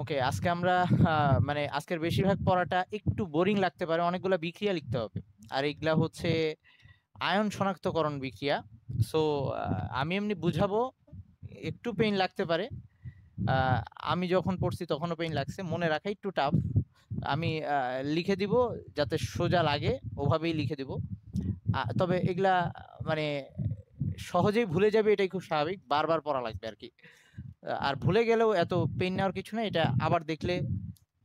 ওকে, আজকে আমরা মানে আজকের বেশিরভাগ পড়াটা একটু বোরিং লাগতে পারে, অনেকগুলা বিক্রিয়া লিখতে হবে। আর এগুলা হচ্ছে আয়ন শনাক্তকরণ বিক্রিয়া। সো আমি এমনি বুঝাবো, একটু পেইন লাগতে পারে। আহ, আমি যখন পড়ছি তখনও পেইন লাগছে, মনে রাখা একটু টাফ। আমি লিখে দিব যাতে সোজা লাগে, ওভাবেই লিখে দিব। তবে এগুলা মানে সহজেই ভুলে যাবে, এটাই খুব স্বাভাবিক, বারবার পড়া লাগবে আর কি। আর ভুলে গেলেও এত পেইন নেওয়ার কিছু না, এটা আবার দেখলে,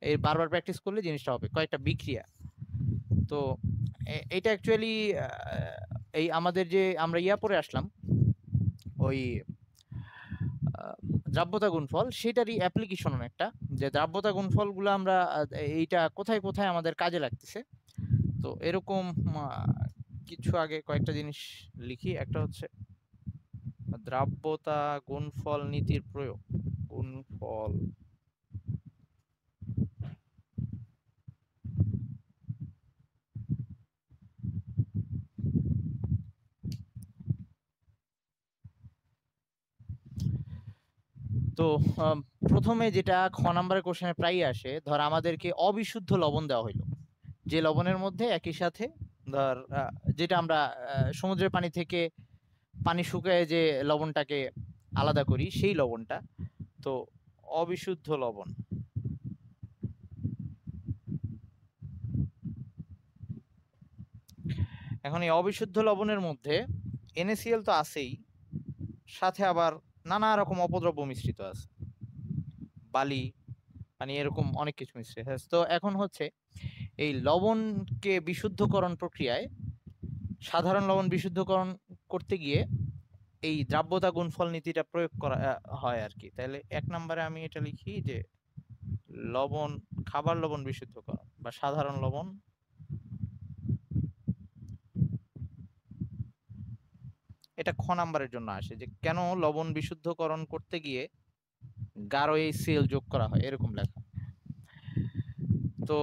এই বারবার প্র্যাকটিস করলে জিনিসটা হবে। কয়েকটা বিক্রিয়া তো এটা অ্যাকচুয়ালি এই আমাদের যে আমরা পড়ে আসলাম, ওই দ্রাব্যতা গুণফল, সেটারই অ্যাপ্লিকেশন একটা, যে দ্রাব্যতা গুণফল গুলো আমরা এইটা কোথায় কোথায় আমাদের কাজে লাগতেছে। তো এরকম কিছু আগে কয়েকটা জিনিস লিখি। একটা হচ্ছে দ্রাব্যতা গুণফল নীতির প্রয়োগ। গুণফল তো প্রথমে যেটা খ নাম্বারের কোশ্চেনে প্রায় আসে, ধর আমাদেরকে অবিশুদ্ধ লবণ দেওয়া হইলো, যে লবণের মধ্যে একই সাথে ধর যেটা আমরা সমুদ্রের পানি থেকে পানি শুকায় যে লবণটাকে আলাদা করি, সেই লবণটা। তো অবিশুদ্ধ লবণ। এখন এই অবিশুদ্ধ লবণের মধ্যে NaCl তো আছেই, সাথে আবার নানা রকম অপদ্রব্য মিশ্রিত আছে, বালি, মানে এরকম অনেক কিছু মিশ্রিত আছে। তো এখন হচ্ছে এই লবণকে বিশুদ্ধকরণ প্রক্রিয়ায়, সাধারণ লবণ বিশুদ্ধকরণ করতে গিয়ে এই দ্রাব্যতা গুণফল নীতিটা প্রয়োগ করা হয় আর কি। তাহলে এক নম্বরে আমি এটা লিখি যে লবণ, খাবার লবণ বিশুদ্ধকরণ বা সাধারণ লবণ, এটা খ নাম্বারের জন্য আসে, যে কেন লবণ বিশুদ্ধকরণ করতে গিয়ে গাঢ় HCl যোগ করা হয়, এরকম লেখা। তো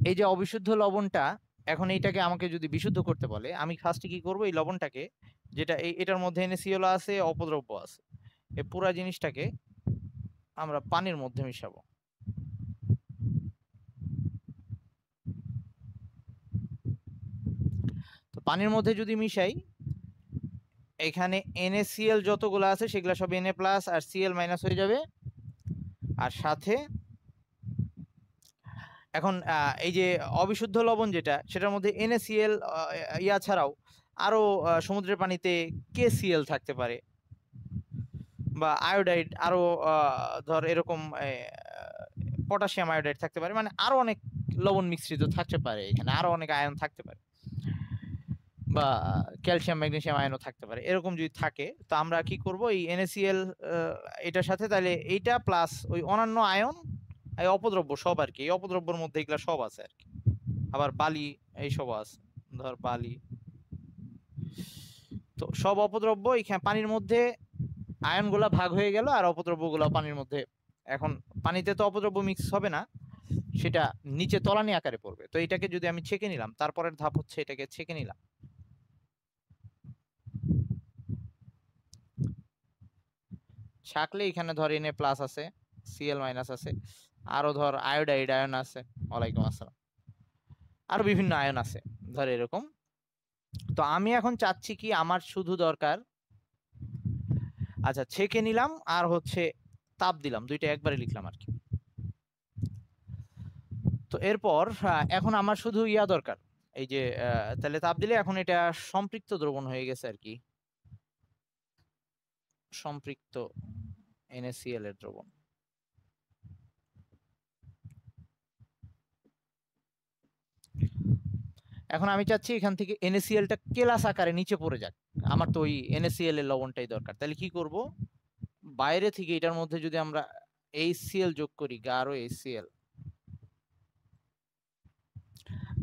এই যে অবিশুদ্ধ লবণটা, এখন এইটাকে আমাকে যদি বিশুদ্ধ করতে বলে, আমি ফার্স্টে কি করব, এই লবণটাকে, যেটা এটার মধ্যে NaCl আছে, অপদ্রব্য আছে, এই পুরা জিনিসটাকে আমরা পানির মধ্যে মিশাবো। তো পানির মধ্যে যদি মিশাই, এখানে NaCl যতগুলো আছে সেগুলো সব Na প্লাস আর Cl মাইনাস হয়ে যাবে। আর সাথে এখন এই যে অবিশুদ্ধ লবণ যেটা, সেটার মধ্যে NaCl ছাড়াও আরো সমুদ্রের পানিতে KCl থাকতে পারে, বা আয়োডাইড আরো ধর এরকম পটাশিয়াম আয়োডাইড থাকতে পারে, মানে আরো অনেক লবণ মিশ্রিত থাকতে পারে, এখানে আরো অনেক আয়ন থাকতে পারে, বা ক্যালসিয়াম ম্যাগনেসিয়াম আয়নও থাকতে পারে। এরকম যদি থাকে, তো আমরা কি করব, এই NaCl এটার সাথে তাহলে এইটা প্লাস ওই অন্যান্য আয়ন, এই অপদ্রব্য সব আর কি, এই অপদ্রব্যের মধ্যে এগুলা সব আছে আর কি, আবার বালি এইসব আছে, ধর বালি। তো সব অপদ্রব্য এখানে পানির মধ্যে, আয়নগুলা ভাগ হয়ে গেল, আর অপদ্রব্যগুলো পানির মধ্যে। এখন পানিতে তো অপদ্রব্য মিক্স হবে না, সেটা নিচে তলানি আকারে পড়বে। তো এটাকে যদি আমি ছেঁকে নিলাম, তারপরের ধাপ হচ্ছে এটাকে ছেঁকে নিলাম। ছাকলে এখানে ধর Na প্লাস আছে, Cl মাইনাস আছে, আরো ধর আয়োডাইড আয়ন আছে, ওয়ালাইকুম আসসালাম, আরো বিভিন্ন আয়ন আছে, ধর এরকম। তো আমি এখন চাচ্ছি কি, আমার শুধু দরকার, আচ্ছা ছেঁকে নিলাম আর হচ্ছে তাপ দিলাম, দুইটা একবারে লিখলাম আর কি। তো এরপর এখন আমার শুধু দরকার, এই যে তাহলে তাপ দিলে এখন এটা সম্পৃক্ত দ্রবণ হয়ে গেছে আর কি, সম্পৃক্ত NaCl এর দ্রবণ। এখন আমি চাচ্ছি এখান থেকে NaCl টা কেলাস আকারে নিচে পড়ে যাক, আমার তো ওই NaCl এর লবণটাই দরকার। তাহলে কি করব, বাইরে থেকে এটার মধ্যে যদি আমরা HCl যোগ করি, গাঢ় HCl,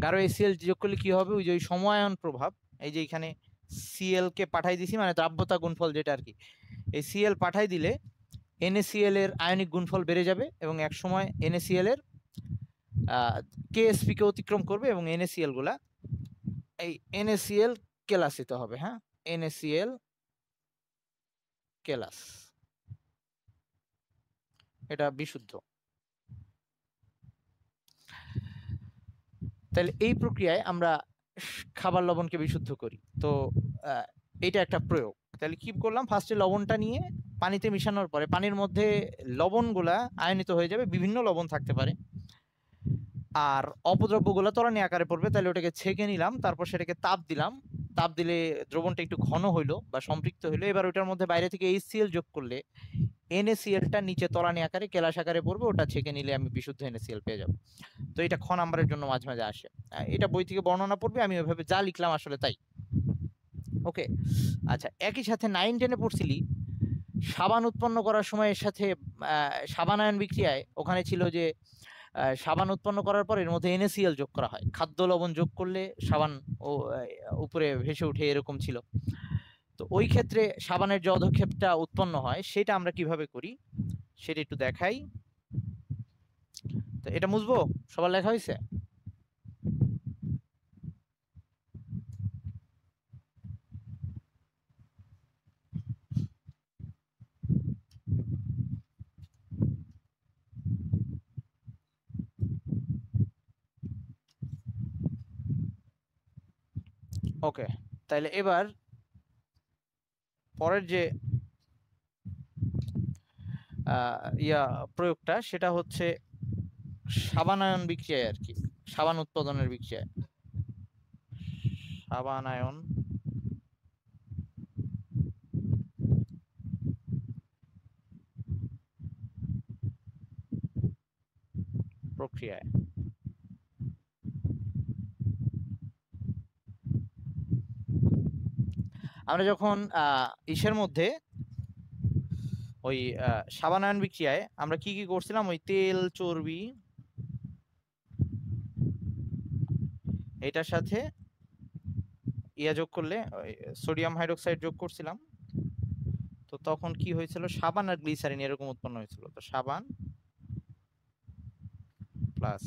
গাঢ় HCl যোগ করলে কি হবে, ওই যে সময়ায়ন প্রভাব, এই যে এখানে Cl কে পাঠাই দিছি, মানে দ্রাব্যতা গুণফল যেটা আর কি, এই Cl পাঠাই দিলে NaCl এর আয়নিক গুণফল বেড়ে যাবে, এবং এক সময় NaCl এর KSP কে অতিক্রম করবে, এবং NaCl গুলা এই NaCl কেলাসিত হবে। হ্যাঁ, NaCl কেলাস। এটা বিশুদ্ধ। তাহলে এই প্রক্রিয়ায় আমরা খাবার লবণকে বিশুদ্ধ করি। তো এটা একটা প্রয়োগ। তাহলে কি করলাম, ফার্স্টে লবণটা নিয়ে পানিতে মিশানোর পরে পানির মধ্যে লবণগুলা আয়নিত হয়ে যাবে, বিভিন্ন লবণ থাকতে পারে, আর অপদ্রব্যগুলো তলানি আকারে পড়বে। তাহলে ওটাকে ছেঁকে নিলাম, তারপর সেটাকে তাপ দিলাম, তাপ দিলে দ্রবণটা একটু ঘন হইলো বা সম্পৃক্ত হইলো। এবার ওটার মধ্যে বাইরে থেকে HCl যোগ করলে NaClটা নিচে তলানি আকারে কেলাস আকারে পড়বে, ওটা ছেঁকে নিলে আমি বিশুদ্ধ NaCl পেয়ে যাবো। তো এটা খ নাম্বারের জন্য মাঝে মাঝে আসে, এটা বই থেকে বর্ণনা পড়বে, আমি ওইভাবে যা লিখলাম আসলে তাই। ওকে, আচ্ছা, একই সাথে 9-10-এ পড়ছিলি সাবান উৎপন্ন করার সময় এর সাথে সাবানায়ন বিক্রিয়ায় ওখানে ছিল যে সাবান উৎপন্ন করার পর এর মধ্যে NaCl যোগ করা হয়, খাদ্য লবণ যোগ করলে সাবান উপরে ভেসে উঠে, এরকম ছিল। তো ওই ক্ষেত্রে সাবানের যে অধক্ষেপটা উৎপন্ন হয় সেটা আমরা কিভাবে করি সেটা একটু দেখাই। তো এটা মুছবো, সবার লেখা হয়েছে? ওকে, তাহলে এবার পরের যে প্রয়োগটা সেটা হচ্ছে সাবানায়ন বিক্রিয়ায় আর কি, সাবান উৎপাদনের বিক্রিয়ায়। সাবানায়ন প্রক্রিয়ায় আমরা যখন ইসের মধ্যে ওই সাবানায়ন বিক্রিয়ায় আমরা কি কি করছিলাম, ওই তেল চর্বি এটার সাথে যোগ করলে সোডিয়াম হাইড্রোক্সাইড যোগ করছিলাম। তো তখন কি হয়েছিল, সাবান আর গ্লিসারিন এরকম উৎপন্ন হয়েছিল। তো সাবান প্লাস,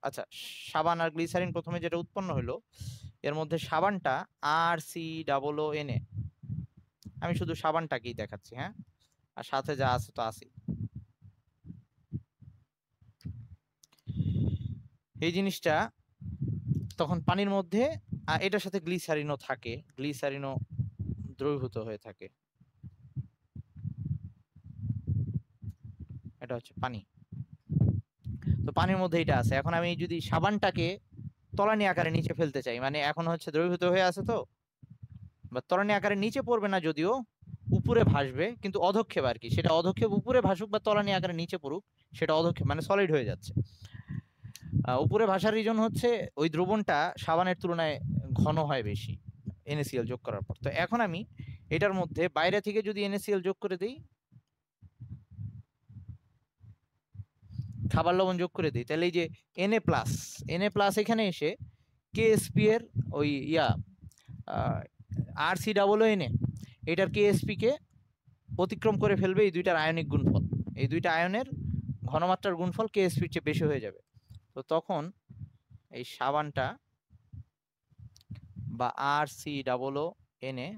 আচ্ছা, সাবান আর গ্লিসারিন প্রথমে যেটা উৎপন্ন হলো এর মধ্যে সাবানটা RCOONA, আমি শুধু সাবানটাকেই দেখাচ্ছি, হ্যাঁ, আর সাথে যা আছে তো আছে। এই জিনিসটা তখন পানির মধ্যে, এটার সাথে গ্লিসারিনও থাকে, গ্লিসারিনও দ্রবীভূত হয়ে থাকে, এটা হচ্ছে পানি। তো পানির মধ্যে এটা আছে। এখন আমি যদি সাবানটাকে তলানি আকারে নিচে ফেলতে চাই, মানে এখন হচ্ছে দ্রবীভূত হয়ে আছে, তো বা তলানি আকারে নিচে পড়বে না, যদিও উপরে ভাসবে, কিন্তু অধক্ষেপ আর কি, সেটা অধক্ষেপ উপরে ভাসুক বা তলানি আকারে নিচে পড়ুক, সেটা অধক্ষেপ মানে সলিড হয়ে যাচ্ছে। উপরে ভাসার রিজন হচ্ছে ওই দ্রবণটা সাবানের তুলনায় ঘন হয় বেশি NaCl যোগ করার পর। তো এখন আমি এটার মধ্যে বাইরে থেকে যদি NaCl যোগ করে দিই, খাবার লবণ যোগ করে দিই, তাহলে এই যে Na+ এখানে এসে KSP এর ওই RCOONA এটার KSP কে অতিক্রম করে ফেলবে এই দুইটার আয়নিক গুণফল, এই দুইটা আয়নের ঘনমাত্রার গুণফল KSP এর চেয়ে বেশি হয়ে যাবে। তো তখন এই সাবানটা বা RCOONA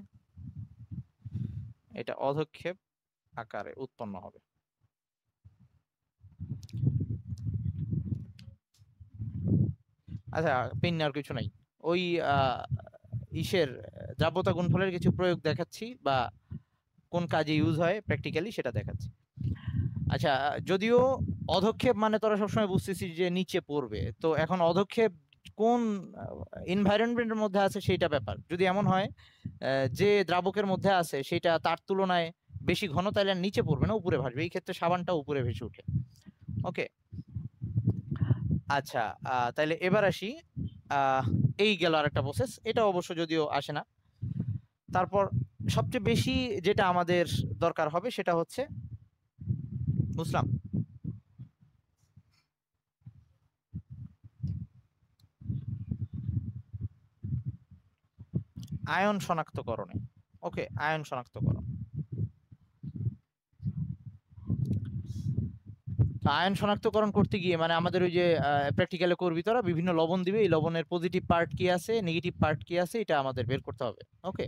এটা অধক্ষেপ আকারে উৎপন্ন হবে। আচ্ছা, পেন আর কিছু নাই, ওই ইসের দ্রাব্যতা গুণফলের কিছু প্রয়োগ দেখাচ্ছি বা কোন কাজে ইউজ হয় প্র্যাকটিক্যালি সেটা দেখাচ্ছি। আচ্ছা, যদিও অধক্ষেপ মানে তোরা সবসময় বুঝতেছিস যে নিচে পড়বে, তো এখন অধক্ষেপ কোন এনভায়রনমেন্টের মধ্যে আছে সেইটা ব্যাপার। যদি এমন হয় যে দ্রাবকের মধ্যে আছে সেটা তার তুলনায় বেশি ঘন, তাহলে আর নিচে পড়বে না, উপরে ভাসবে, এই ক্ষেত্রে সাবানটা উপরে ভেসে ওঠে। ওকে, আচ্ছা, তাহলে এবার আসি, এই গেল আরেকটা প্রসেস, এটা অবশ্য যদিও আসে না। তারপর সবচেয়ে বেশি যেটা আমাদের দরকার হবে সেটা হচ্ছে, বুঝলাম, আয়ন শনাক্তকরণে। ওকে, আয়ন শনাক্তকরণ। আয়ন শনাক্তকরণ করতে গিয়ে মানে আমাদের ওই যে প্র্যাকটিক্যালে করবি তোরা, বিভিন্ন লবণ দিবে, এই লবণের পজিটিভ পার্ট কি আছে, নেগেটিভ পার্ট কি আছে, এটা আমাদের বের করতে হবে। ওকে,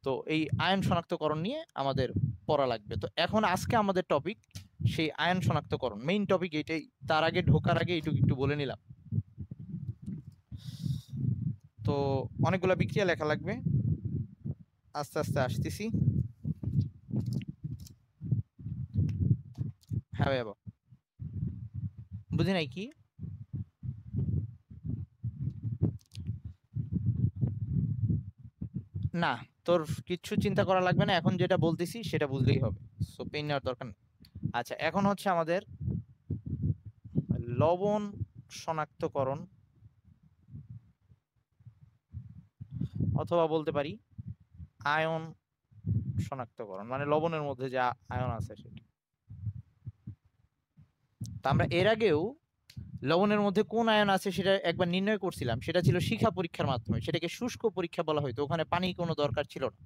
তো এই আয়ন শনাক্তকরণ নিয়ে আমাদের পড়া লাগবে। তো এখন আজকে আমাদের টপিক সেই আয়ন শনাক্তকরণ মেইন টপিক এটাই। তার আগে ঢোকার আগে এইটুকু একটু বলে নিলাম। তো অনেকগুলা বিক্রিয়া লেখা লাগবে, আস্তে আস্তে আসতেছি। হ্যাঁ ভাই, বুঝি নাই কি? না, তোর কিচ্ছু চিন্তা করা লাগবে না, এখন যেটা বলতেছি সেটা বুঝলেই হবে, সো পেন নেওয়ার দরকার নেই। আচ্ছা, এখন হচ্ছে আমাদের লবণ শনাক্তকরণ, অথবা বলতে পারি আয়ন শনাক্তকরণ, মানে লবণের মধ্যে যে আয়ন আছে সেটা। তা আমরা এর আগেও লবণের মধ্যে কোন আয়ন আছে সেটা একবার নির্ণয় করছিলাম, সেটা ছিল শিখা পরীক্ষার মাধ্যমে, সেটাকে শুষ্ক পরীক্ষা বলা হয়তো, ওখানে পানি কোনো দরকার ছিল না।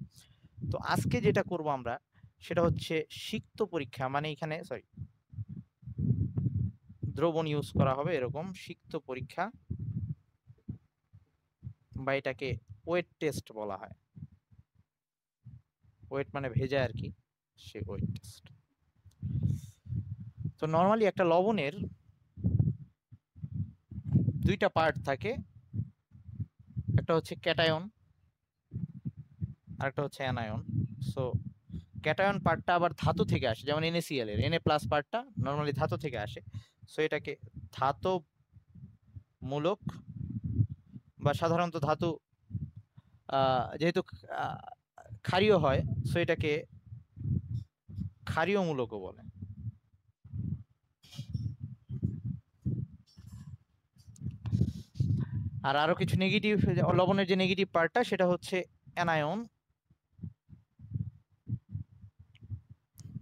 তো আজকে যেটা করব আমরা সেটা হচ্ছে সিক্ত পরীক্ষা, মানে এখানে সরি দ্রবণ ইউজ করা হবে, এরকম সিক্ত পরীক্ষা, বা এটাকে ওয়েট টেস্ট বলা হয়। ওয়েট মানে ভেজা আর কি, সে ওয়েট টেস্ট। তো নরমালি একটা লবণের দুইটা পার্ট থাকে, একটা হচ্ছে ক্যাটায়ন আর একটা হচ্ছে অ্যানায়ন। সো ক্যাটায়ন পার্টটা আবার ধাতু থেকে আসে, যেমন NaCl এর Na প্লাস পার্টটা নরমালি ধাতু থেকে আসে। সো এটাকে ধাতব মূলক, বা সাধারণত ধাতু যেহেতু ক্ষারীয় হয়, সো এটাকে ক্ষারীয় মূলকও বলে। আর আরো কিছু নেগেটিভ, লবণের যে নেগেটিভ পার্টটা সেটা হচ্ছে অ্যানায়ন,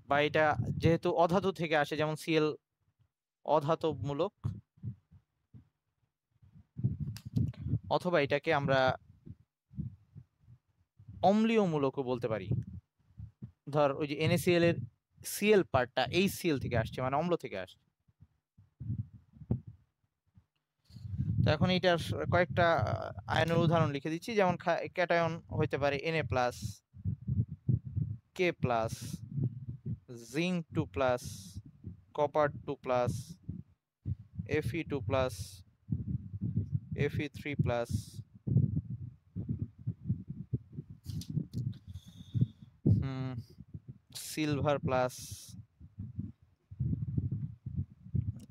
বা এটা যেহেতু অধাতু থেকে আসে, যেমন Cl অধাতব মূলক, অথবা এটাকে আমরা অম্লীয় মূলকও বলতে পারি। ধর ওই যে NaCl এর Cl পার্টটা HCl থেকে আসছে, মানে অম্ল থেকে আসছে। তো এখন এইটার কয়েকটা আয়নের উদাহরণ লিখে দিচ্ছি, যেমন ক্যাটায়ন হইতে পারে Na plus, K plus, zinc 2 plus, copper 2 plus, Fe 2 plus, Fe 3 plus, silver plus,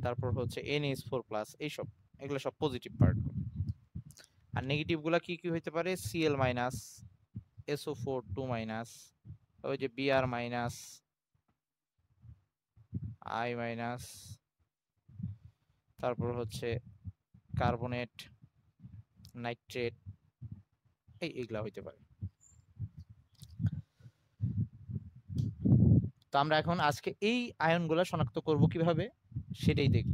তারপর হচ্ছে NH4 প্লাস, এইসব, এগুলো সব পজিটিভ পার্ট। আর নেগেটিভ গুলা কি কি হইতে পারে? Cl মাইনাস, SO4 2 মাইনাস, ওই যে Br মাইনাস, I মাইনাস, তারপর হচ্ছে কার্বনেট, নাইট্রেট, এইগুলা হইতে পারে। তো আমরা এখন আজকে এই আয়নগুলা শনাক্ত করব কিভাবে সেটাই দেখব।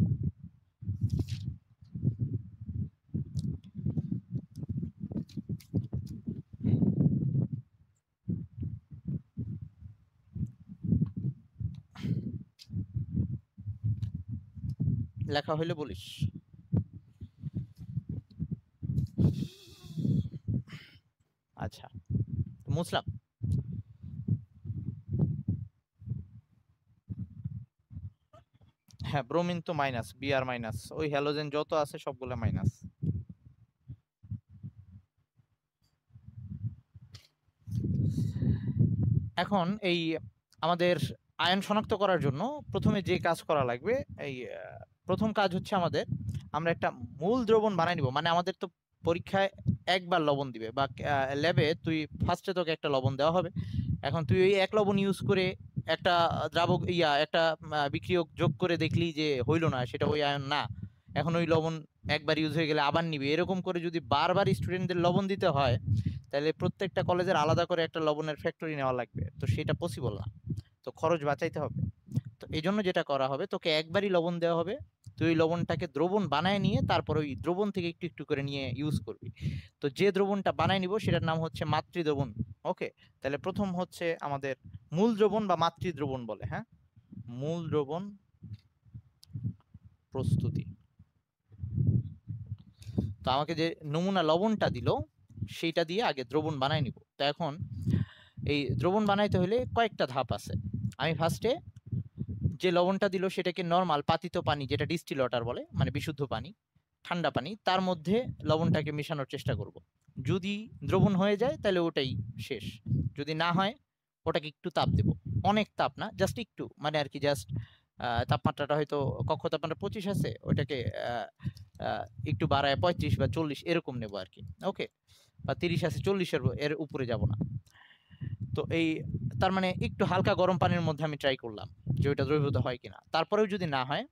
লেখা হইলে বলিস। আচ্ছা, মুছলাম। হ্যাঁ, ব্রোমিন তো মাইনাস, Br মাইনাস, ওই হ্যালোজেন যত আছে সবগুলো মাইনাস। এখন এই আমাদের আয়ন শনাক্ত করার জন্য প্রথমে যে কাজ করা লাগবে, এই প্রথম কাজ হচ্ছে আমরা একটা মূল দ্রবণ বানাই নিব। মানে আমাদের তো পরীক্ষায় একবার লবণ দিবে, বা ল্যাবে তুই ফার্স্টে তোকে একটা লবণ দেওয়া হবে। এখন তুই ওই এক লবণ ইউজ করে একটা দ্রাবক একটা বিক্রিয়ক যোগ করে দেখলি যে হইলো না, সেটা ওই আয়ন না। এখন ওই লবণ একবার ইউজ হয়ে গেলে আবার নিবে, এরকম করে যদি বারবার স্টুডেন্টদের লবণ দিতে হয়, তাহলে প্রত্যেকটা কলেজের আলাদা করে একটা লবণের ফ্যাক্টরি নেওয়া লাগবে, তো সেটা পসিবল না, তো খরচ বাঁচাইতে হবে। তো এই জন্য যেটা করা হবে, তোকে একবারই লবণ দেওয়া হবে, তুই ওই লবণটাকে দ্রবণ বানায় নিয়ে তারপর ওই দ্রবণ থেকে একটু একটু করে নিয়ে ইউজ করবি। তো যে দ্রবণটা বানায় নিব সেটার নাম হচ্ছে মাতৃদ্রবণ। ওকে, তাহলে প্রথম হচ্ছে আমাদের মূল দ্রবণ বা মাতৃদ্রবণ বলে, হ্যাঁ, মূল দ্রবণ প্রস্তুতি। তো আমাকে যে নমুনা লবণটা দিল সেইটা দিয়ে আগে দ্রবণ বানাই নিব। তো এখন এই দ্রবণ বানাইতে হলে কয়েকটা ধাপ আছে। আমি ফার্স্টে যে লবণটা দিল সেটাকে নরমাল পাতিত পানি, যেটা ডিস্টিল ওয়াটার বলে, মানে বিশুদ্ধ পানি, ঠান্ডা পানি, তার মধ্যে লবণটাকে মেশানোর চেষ্টা করব। যদি দ্রবণ হয়ে যায় তাহলে ওটাই শেষ। যদি না হয় ওটাকে একটু তাপ দেব, অনেক তাপ না, জাস্ট একটু, মানে আর কি জাস্ট তাপমাত্রাটা হয়তো কক্ষ তাপমাত্রা 25 আছে, ওটাকে একটু বাড়ায় 35 বা 40 এরকম নেব আর কি। ওকে, বা 30 আছে, 40-এর এর উপরে যাব না। তো এই তার মানে একটু হালকা গরম পানির মধ্যে আমি ট্রাই করলাম যে ওইটা দ্রবীভূত হয় কিনা। তারপরেও যদি না হয়,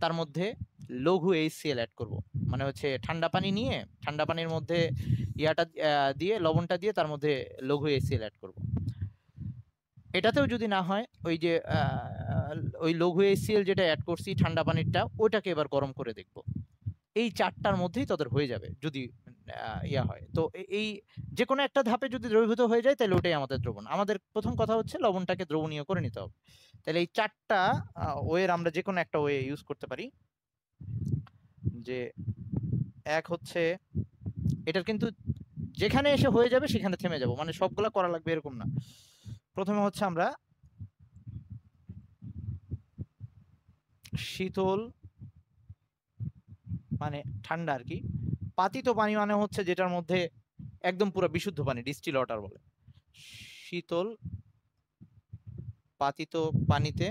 তার মধ্যে লঘু HCl অ্যাড করব। মানে হচ্ছে ঠান্ডা পানি নিয়ে, ঠান্ডা পানির মধ্যে ইয়াটা দিয়ে, লবণটা দিয়ে তার মধ্যে লঘু HCl অ্যাড করব। এটাতেও যদি না হয়, ওই যে ওই লঘু HCl যেটা অ্যাড করছি ঠান্ডা পানিরটা, ওটাকে এবার গরম করে দেখব। এই চারটার মধ্যেই তাদের হয়ে যাবে যদি ইয়া হয়। তো এই যে কোনো একটা ধাপে যদি দ্রবীভূত হয়ে যায় তাহলে ওটাই আমাদের দ্রবণ। আমাদের প্রথম কথা হচ্ছে লবণটাকে দ্রবণীয় করে নিতে হবে। তাহলে এই চারটা ওয়ের আমরা যে কোনো একটা ওয়ে ইউজ করতে পারি। যে এক হচ্ছে, এটার কিন্তু যেখানে এসে হয়ে যাবে সেখানে থেমে যাব, মানে সবগুলা করা লাগবে এরকম না। প্রথমে হচ্ছে আমরা শীতল মানে ঠান্ডা আর কি, পাতিত পানি মানে হচ্ছে যেটার মধ্যে একদম পুরো বিশুদ্ধ পানি, ডিস্টিল ওয়াটার বলে। শীতল পাতিত পানিতে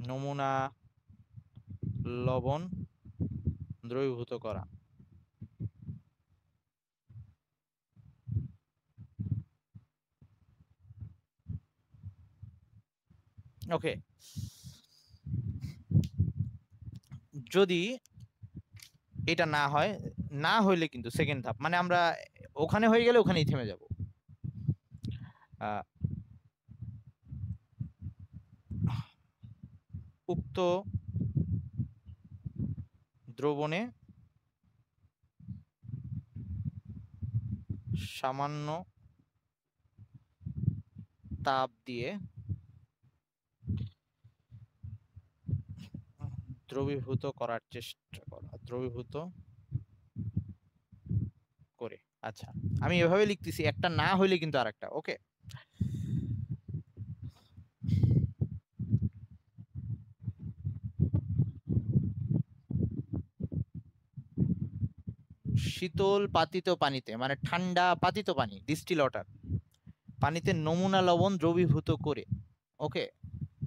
নমুনা লবণ দ্রবীভূত করা। ওকে, যদি এটা না হয়, না হইলে কিন্তু সেকেন্ড ধাপ, মানে আমরা ওখানে হয়ে গেলে ওখানেই থেমে যাব। উক্ত দ্রবণে সামান্য তাপ দিয়ে দ্রবীভূত করার চেষ্টা করা, দ্রবীভূত করে। আচ্ছা, আমি এভাবে লিখতেছি, একটা না হইলে কিন্তু আরেকটা। ওকে, শীতল পাতিত পানিতে, মানে ঠান্ডা পাতিত পানি, ডিস্টিল ওয়াটার পানিতে নমুনা লবণ দ্রবীভূত করে। ওকে,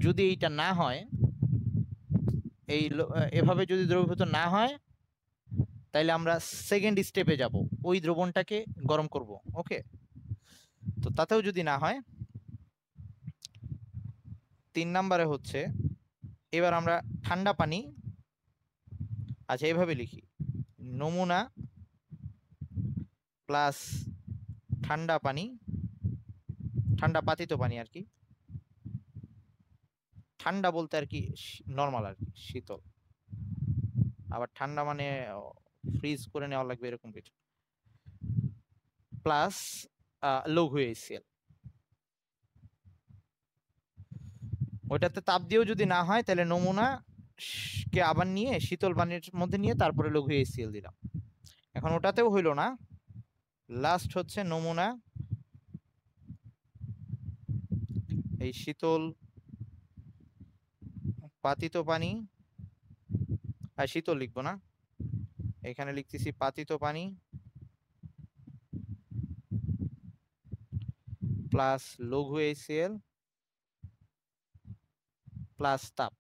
যদি এইটা না হয়, এই এভাবে যদি দ্রবীভূত না হয়, তাইলে আমরা সেকেন্ড স্টেপে যাব, ওই দ্রবণটাকে গরম করব। ওকে, তো তাতেও যদি না হয়, 3 নম্বরে হচ্ছে এবার আমরা ঠান্ডা পানি, আচ্ছা এভাবে লিখি, নমুনা প্লাস ঠান্ডা পানি, ঠান্ডা পাতিত পানি আর কি, ঠান্ডা বলতে আর কি নর্মাল আর কি, শীতল, আবার ঠান্ডা মানে ফ্রিজ করে নেওয়া লাগবে এরকম কিছু, প্লাস লঘু HCl। ওইটাতে তাপ দিয়েও যদি না হয়, তাহলে নমুনা কে আবার নিয়ে শীতল পানির মধ্যে নিয়ে তারপরে লঘু HCl দিলাম। এখন ওটাতেও হইলো না, লাস্ট হচ্ছে নমুনা এই শীতল পাতিত পানি, আর শীতল লিখবো না, এখানে লিখতেছি পাতিত পানি প্লাস লঘু HCl প্লাস তাপ,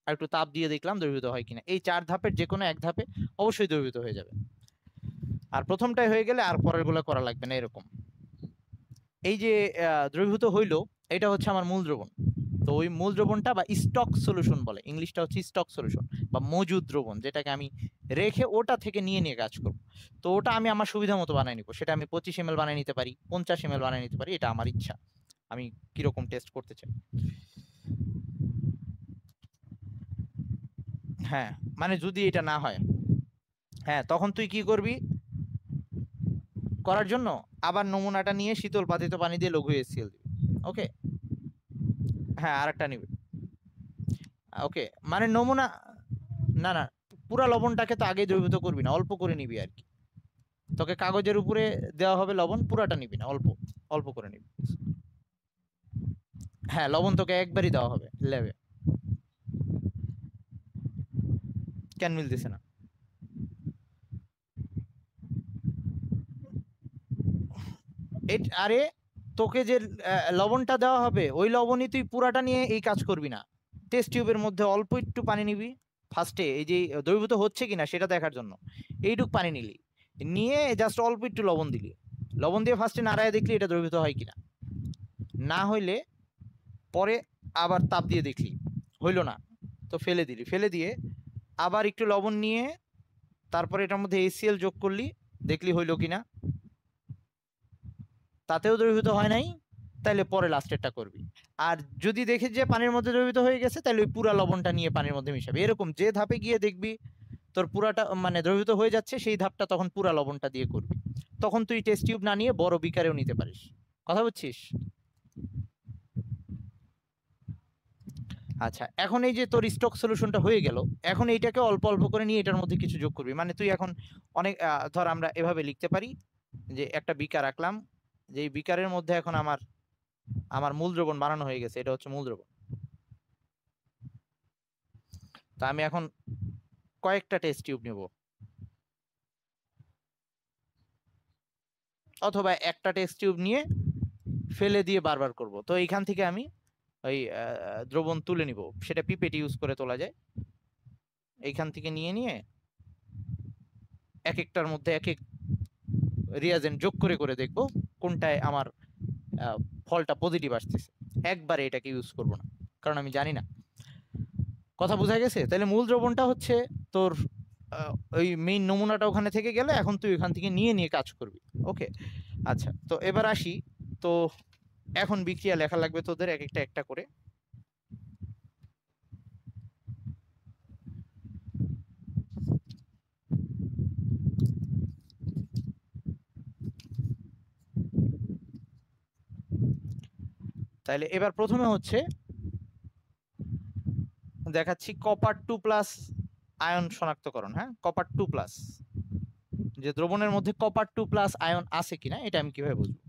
আর একটু তাপ দিয়ে দেখলাম দ্রবীভূত হয় কিনা। এই 4 ধাপের যে কোনো এক ধাপে অবশ্যই দ্রবীভূত হয়ে যাবে, আর প্রথমটাই হয়ে গেলে আর পরের গুলো করা লাগবে না এরকম। এই যে দ্রবীভূত হইলো, এটা হচ্ছে আমার মূল দ্রবণ। তো ওই মূল দ্রবণটা বা স্টক সলিউশন বলে, ইংলিশটা হচ্ছে স্টক সলিউশন বা মজুদ দ্রবণ, যেটাকে আমি রেখে ওটা থেকে নিয়ে নিয়ে কাজ করব। তো ওটা আমি আমার সুবিধা মতো বানিয়ে নিব, সেটা আমি 25 ml বানিয়ে নিতে পারি, 50 ml বানিয়ে নিতে পারি, এটা আমার ইচ্ছা, আমি কিরকম টেস্ট করতে চাই। হ্যাঁ, মানে যদি এটা না হয়, হ্যাঁ তখন তুই কি করবি, করার জন্য আবার নমুনাটা নিয়ে শীতল পাতিত পানি দিয়ে লঘু HCl দিবি। ওকে, হ্যাঁ আরেকটা নিবি। ওকে, মানে নমুনা, না না, পুরা লবণটাকে তো আগে দ্রবীভূত করবি না, অল্প করে নিবি আর কি। তোকে কাগজের উপরে দেওয়া হবে লবণ, পুরাটা নিবি না, অল্প অল্প করে নিবি। হ্যাঁ, লবণ তোকে একবারই দেওয়া হবে ল্যাবে। কেন মিলতেছে না? আরে তোকে যে লবণটা দেওয়া হবে ওই লবণই তুই পুরাটা নিয়ে এই কাজ করবি না। টেস্ট টিউবের মধ্যে অল্প একটু পানি নিবি ফার্স্টে, এই যে দ্রবীভূত হচ্ছে কিনা সেটা দেখার জন্য। এইটুক পানি নিলি, নিয়ে জাস্ট অল্প একটু লবণ দিলি, লবণ দিয়ে ফার্স্টে নাড়ায় দেখলি এটা দ্রবীভূত হয় কিনা। না হইলে পরে আবার তাপ দিয়ে দেখলি হইলো না, তো ফেলে দিলি, ফেলে দিয়ে আবার একটু লবণ নিয়ে তারপরে এটার মধ্যে HCl যোগ করলি, দেখলি হইলো কিনা। তাতেও দ্রবীভূত হয় নাই, তাহলে পরে লাস্টেরটা করবি। আর যদি দেখে যে পানির মধ্যে দ্রবীভূত হয়ে গেছে, তাহলে ওই পুরা লবণটা নিয়ে পানির মধ্যে মিশাবি। এরকম যে ধাপে গিয়ে দেখবি তোর পুরাটা মানে দ্রবীভূত হয়ে যাচ্ছে, সেই ধাপটা তখন পুরা লবণটা দিয়ে করবি। তখন তুই টেস্ট টিউব না নিয়ে বড় বিকারেও নিতে পারিস। কথা বুঝছিস? আচ্ছা, এখন এই যে তোর স্টক সলিউশনটা হয়ে গেল, এখন এইটাকে অল্প অল্প করে নিয়ে এটার মধ্যে কিছু যোগ করবি। মানে তুই এখন অনেক ধর আমরা এভাবে লিখতে পারি যে একটা বিকার রাখলাম, যে এই বিকারের মধ্যে এখন আমার আমার মূল দ্রবণ বানানো হয়ে গেছে, এটা হচ্ছে মূল দ্রবণ। তা আমি এখন কয়েকটা টেস্ট টিউব নেব, অথবা একটা টেস্ট টিউব নিয়ে ফেলে দিয়ে বারবার করব। তো এইখান থেকে আমি ওই দ্রবণ তুলে নিব, সেটা পিপেট ইউজ করে তোলা যায়। এইখান থেকে নিয়ে নিয়ে এক একটার মধ্যে এক এক রিয়াজেন্ট যোগ করে করে দেখব কোনটায় আমার ফলটা পজিটিভ আসতেছে। একবারে এটাকে ইউজ করব না, কারণ আমি জানি না। কথা বোঝা গেছে? তাহলে মূল দ্রবণটা হচ্ছে তোর ওই মেইন নমুনাটা ওখানে থেকে গেলে, এখন তুই ওখান থেকে নিয়ে নিয়ে কাজ করবি। ওকে, আচ্ছা, তো এবার আসি। তো এখন বিক্রিয়া লেখা লাগবে তোদের এক একটা একটা করে। তাহলে এবার প্রথমে হচ্ছে দেখাচ্ছি কপার 2+ আয়ন শনাক্তকরণ। হ্যাঁ, কপার 2+, যে দ্রবণের মধ্যে কপার 2+ আয়ন আছে কিনা এটা আমি কিভাবে বুঝবো।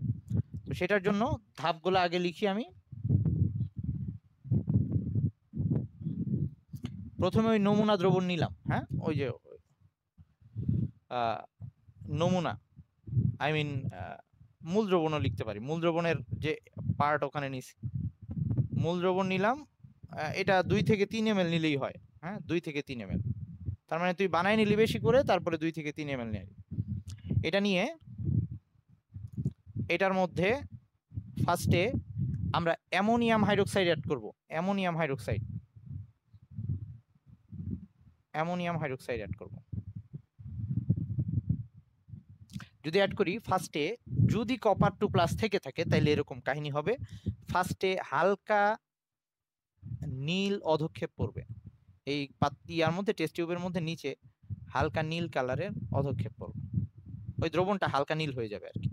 তো সেটার জন্য ধাপগুলো আগে লিখি আমি। প্রথমে ওই নমুনা দ্রবণ নিলাম। হ্যাঁ, ওই যে নমুনা, আই মিন মূল দ্রবণও লিখতে পারি, মূল দ্রবণের যে পার্ট ওখানে নিছি, মূল দ্রবণ নিলাম। এটা 2 থেকে 3 ml নিলেই হয়। হ্যাঁ, 2 থেকে 3 ml, তার মানে তুই বানাই নিলি বেশি করে, তারপরে 2 থেকে 3 ml নিলি। এটা নিয়ে এটার মধ্যে ফার্স্টে আমরা অ্যামোনিয়াম হাইড্রোক্সাইড অ্যাড করব। Ammonium hydroxide, ammonium hydroxide add করব। যদি অ্যাড করি ফার্স্টে, যদি কপার 2+ থেকে থাকে তাহলে এরকম কাহিনী হবে। ফার্স্টে হালকা নীল অধক্ষেপ পড়বে এই ইয়ার মধ্যে, টেস্ট টিউবের মধ্যে নিচে হালকা নীল কালারের অধক্ষেপ পড়বে, ওই দ্রবণটা হালকা নীল হয়ে যাবে আর কি।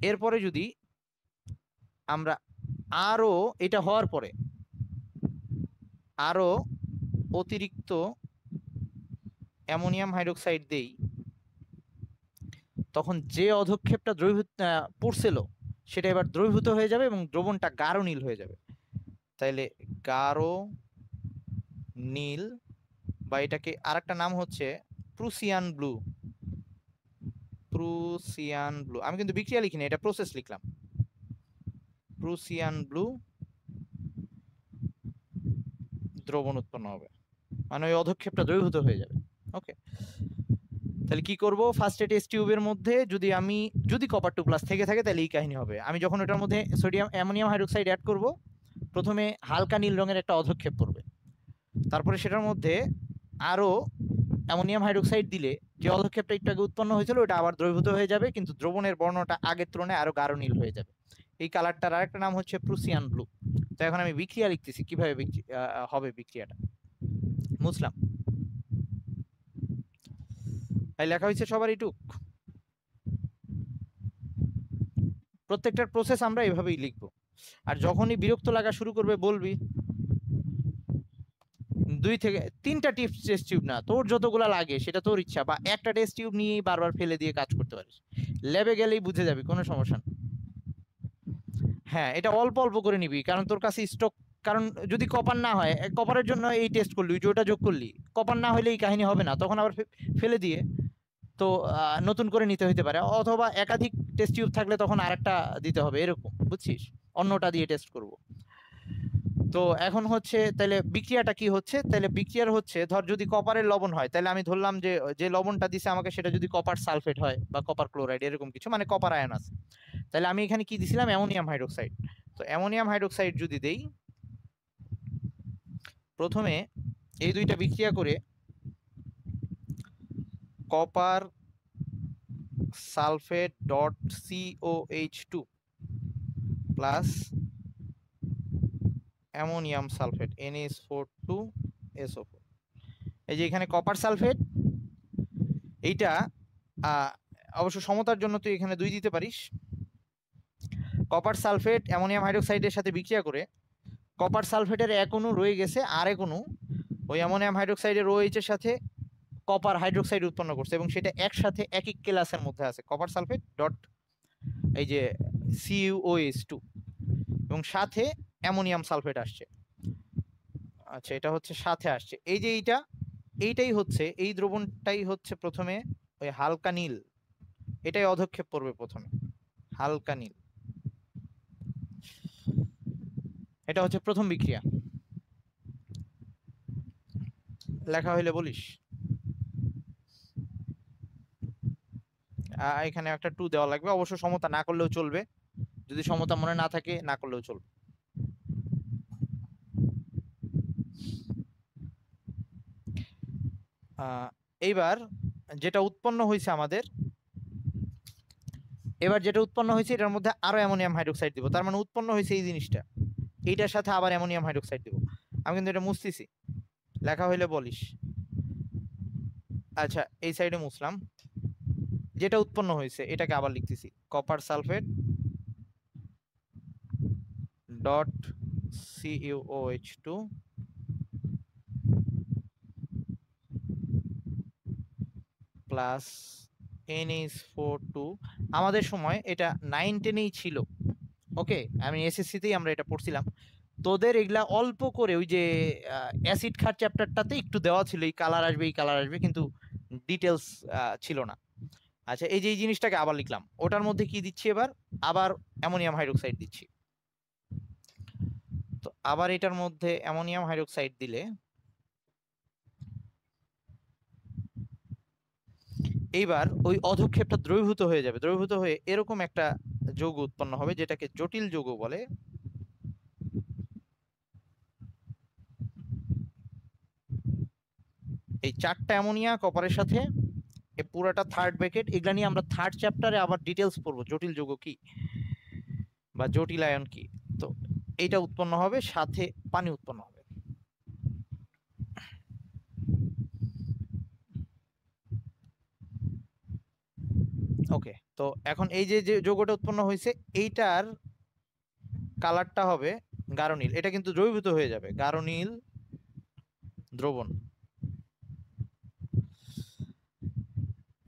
এরপরে যদি আমরা আরো, এটা হওয়ার পরে আরো অতিরিক্ত অ্যামোনিয়াম হাইড্রোক্সাইড দেই, তখন যে অধক্ষেপটা দ্রবীভূত পড়ছিল সেটা এবার দ্রবীভূত হয়ে যাবে এবং দ্রবণটা গাঢ় নীল হয়ে যাবে। তাইলে গাঢ় নীল, বা এটাকে আরেকটা নাম হচ্ছে প্রুসিয়ান ব্লু। প্রুসিয়ান ব্লু, আমি কিন্তু বিক্রিয়া লিখিনি, এটা প্রসেস লিখলাম। প্রুসিয়ান ব্লু দ্রবণ উৎপন্ন হবে, মানে ওই অধক্ষেপটা দ্রবীভূত হয়ে যাবে। ওকে, তাহলে কি করব, ফার্স্ট টেস্ট টিউবের মধ্যে যদি কপার 2+ থেকে থাকে তাহলে এই কাহিনী হবে। আমি যখন ওটার মধ্যে সোডিয়াম অ্যামোনিয়াম হাইড্রোক্সাইড অ্যাড করব, প্রথমে হালকা নীল রঙের একটা অধক্ষেপ পড়বে, তারপরে সেটার মধ্যে আরো অ্যামোনিয়াম হাইড্রোক্সাইড দিলে যে অধক্ষেপটা একটু আগে উৎপন্ন হয়েছিল ওটা আবার দ্রবীভূত হয়ে যাবে, কিন্তু দ্রবণের বর্ণটা আগের তুলনায় আরো গাঢ় নীল হয়ে যাবে। এই কালারটার আরেকটা নাম হচ্ছে প্রুসিয়ান ব্লু। তো এখন আমি বিক্রিয়া লিখতেছি, কিভাবে হবে বিক্রিয়াটা। বুঝলাম? তাই লেখা হয়েছে সবার এইটুক। প্রত্যেকটার প্রসেস আমরা এভাবেই লিখবো। আর যখনই বিরক্ত লাগা শুরু করবে বলবি 2 থেকে 3টা টেস্ট টিউব না, তোর যতগুলা লাগে সেটা তোর ইচ্ছা, বা একটা টেস্ট টিউব নিয়েই বারবার ফেলে দিয়ে কাজ করতে পারিস। ল্যাবে গেলেই বুঝে যাবি, কোনো সমস্যা না। হ্যাঁ, এটা অল্প অল্প করে নিবি, কারণ তোর কাছে স্টক, কারণ যদি কপার না হয়, কপারের জন্য এই টেস্ট করলি, ওই যে ওটা যোগ করলি, কপার না হলে এই কাহিনী হবে না, তখন আবার ফেলে দিয়ে তো নতুন করে নিতে হইতে পারে, অথবা একাধিক টেস্ট টিউব থাকলে তখন আরেকটা দিতে হবে, এরকম বুঝছিস, অন্যটা দিয়ে টেস্ট করব। তো এখন হচ্ছে তাহলে বিক্রিয়াটা কি হচ্ছে, তাহলে বিক্রিয়ার হচ্ছে, ধর যদি কপারের লবণ হয়, তাহলে আমি ধরলাম যে যে লবণটা দিছে আমাকে সেটা যদি কপার সালফেট হয় বা কপার ক্লোরাইড এরকম কিছু, মানে কপার আয়ন আছে, তাহলে আমি এখানে কি দিছিলাম, অ্যামোনিয়াম হাইড্রোক্সাইড। তো অ্যামোনিয়াম হাইড্রোক্সাইড যদি দেই, প্রথমে এই দুইটা বিক্রিয়া করে copper sulphate dot COH2 plus ammonium sulphate NH4 2SO4, এই যে এখানে কপার সালফেট, এইটা অবশ্য সমতার জন্য তুই এখানে 2 দিতে পারিস। কপার সালফেট অ্যামোনিয়াম হাইড্রোক্সাইডের সাথে বিক্রিয়া করে কপার সালফেটের এক অণু রয়ে গেছে, আর এক অণু ওই অ্যামোনিয়াম হাইড্রোক্সাইডের OH এর সাথে কপার হাইড্রোক্সাইড উৎপন্ন করছে, এবং সেটা একসাথে একই ক্লাসের মধ্যে আছে, কপার সালফেট ডট এই যে CuOH2, এবং সাথে অ্যামোনিয়াম সালফেট আসছে। আচ্ছা, এটা হচ্ছে সাথে আসছে, এই যে এইটাই হচ্ছে, এই দ্রবণটাই হচ্ছে প্রথমে ওই হালকা নীল, এটাই অধক্ষেপ পড়বে প্রথমে, হালকা নীল, এটা হচ্ছে প্রথম বিক্রিয়া। লেখা হইলে বলিস। এখানে একটা 2 দেওয়া লাগবে, অবশ্য সমতা না করলেও চলবে, যদি সমতা মনে না থাকে না করলেও চলবে। এইবার যেটা উৎপন্ন হয়েছে আমাদের, এটার মধ্যে আরো অ্যামোনিয়াম হাইড্রোক্সাইড দিব, তার মানে উৎপন্ন হয়েছে এই জিনিসটা, এইটার সাথে আবার অ্যামোনিয়াম হাইড্রোক্সাইড দিব। আমি কিন্তু এটা মুছতেছি, লেখা হইলে বলিস। আচ্ছা, এই সাইডে মুছলাম, যেটা উৎপন্ন হয়েছে এটাকে আবার লিখতেছি, copper sulphate dot CuOH2 plus NH4 2। আমাদের সময় এটা 9-10-এই ছিল, ওকে, আমি SSC-তেই আমরা এটা পড়ছিলাম। তোদের এগুলা অল্প করে ওই যে অ্যাসিড খার চ্যাপ্টারটাতে একটু দেওয়া ছিল, এই কালার আসবে এই কালার আসবে, কিন্তু ডিটেলস ছিল না। আচ্ছা, এই যে এই জিনিসটাকে আবার লিখলাম, ওটার মধ্যে কি দিচ্ছি এবার, আবার অ্যামোনিয়াম হাইড্রোক্সাইড দিচ্ছি। তো আবার এটার মধ্যে অ্যামোনিয়াম হাইড্রোক্সাইড দিলে এইবার ওই অধক্ষেপটা দ্রবীভূত হয়ে যাবে, দ্রবীভূত হয়ে এরকম একটা যৌগ উৎপন্ন হবে, যেটাকে জটিল যৌগ বলে। এই 4টা অ্যামোনিয়া কপারের সাথে, এই পুরাটা থার্ড ব্র্যাকেট, এগুলা নিয়ে আমরা থার্ড চ্যাপ্টারে আবার ডিটেলস পড়বো, জটিল যৌগ কি বা জটিল আয়ন কি। তো এইটা উৎপন্ন হবে, সাথে পানি উৎপন্ন হবে। ওকে, তো এখন এই যে যৌগটা উৎপন্ন হয়েছে, এইটার কালারটা হবে গাঢ় নীল, এটা কিন্তু দ্রবীভূত হয়ে যাবে, গাঢ় নীল দ্রবণ।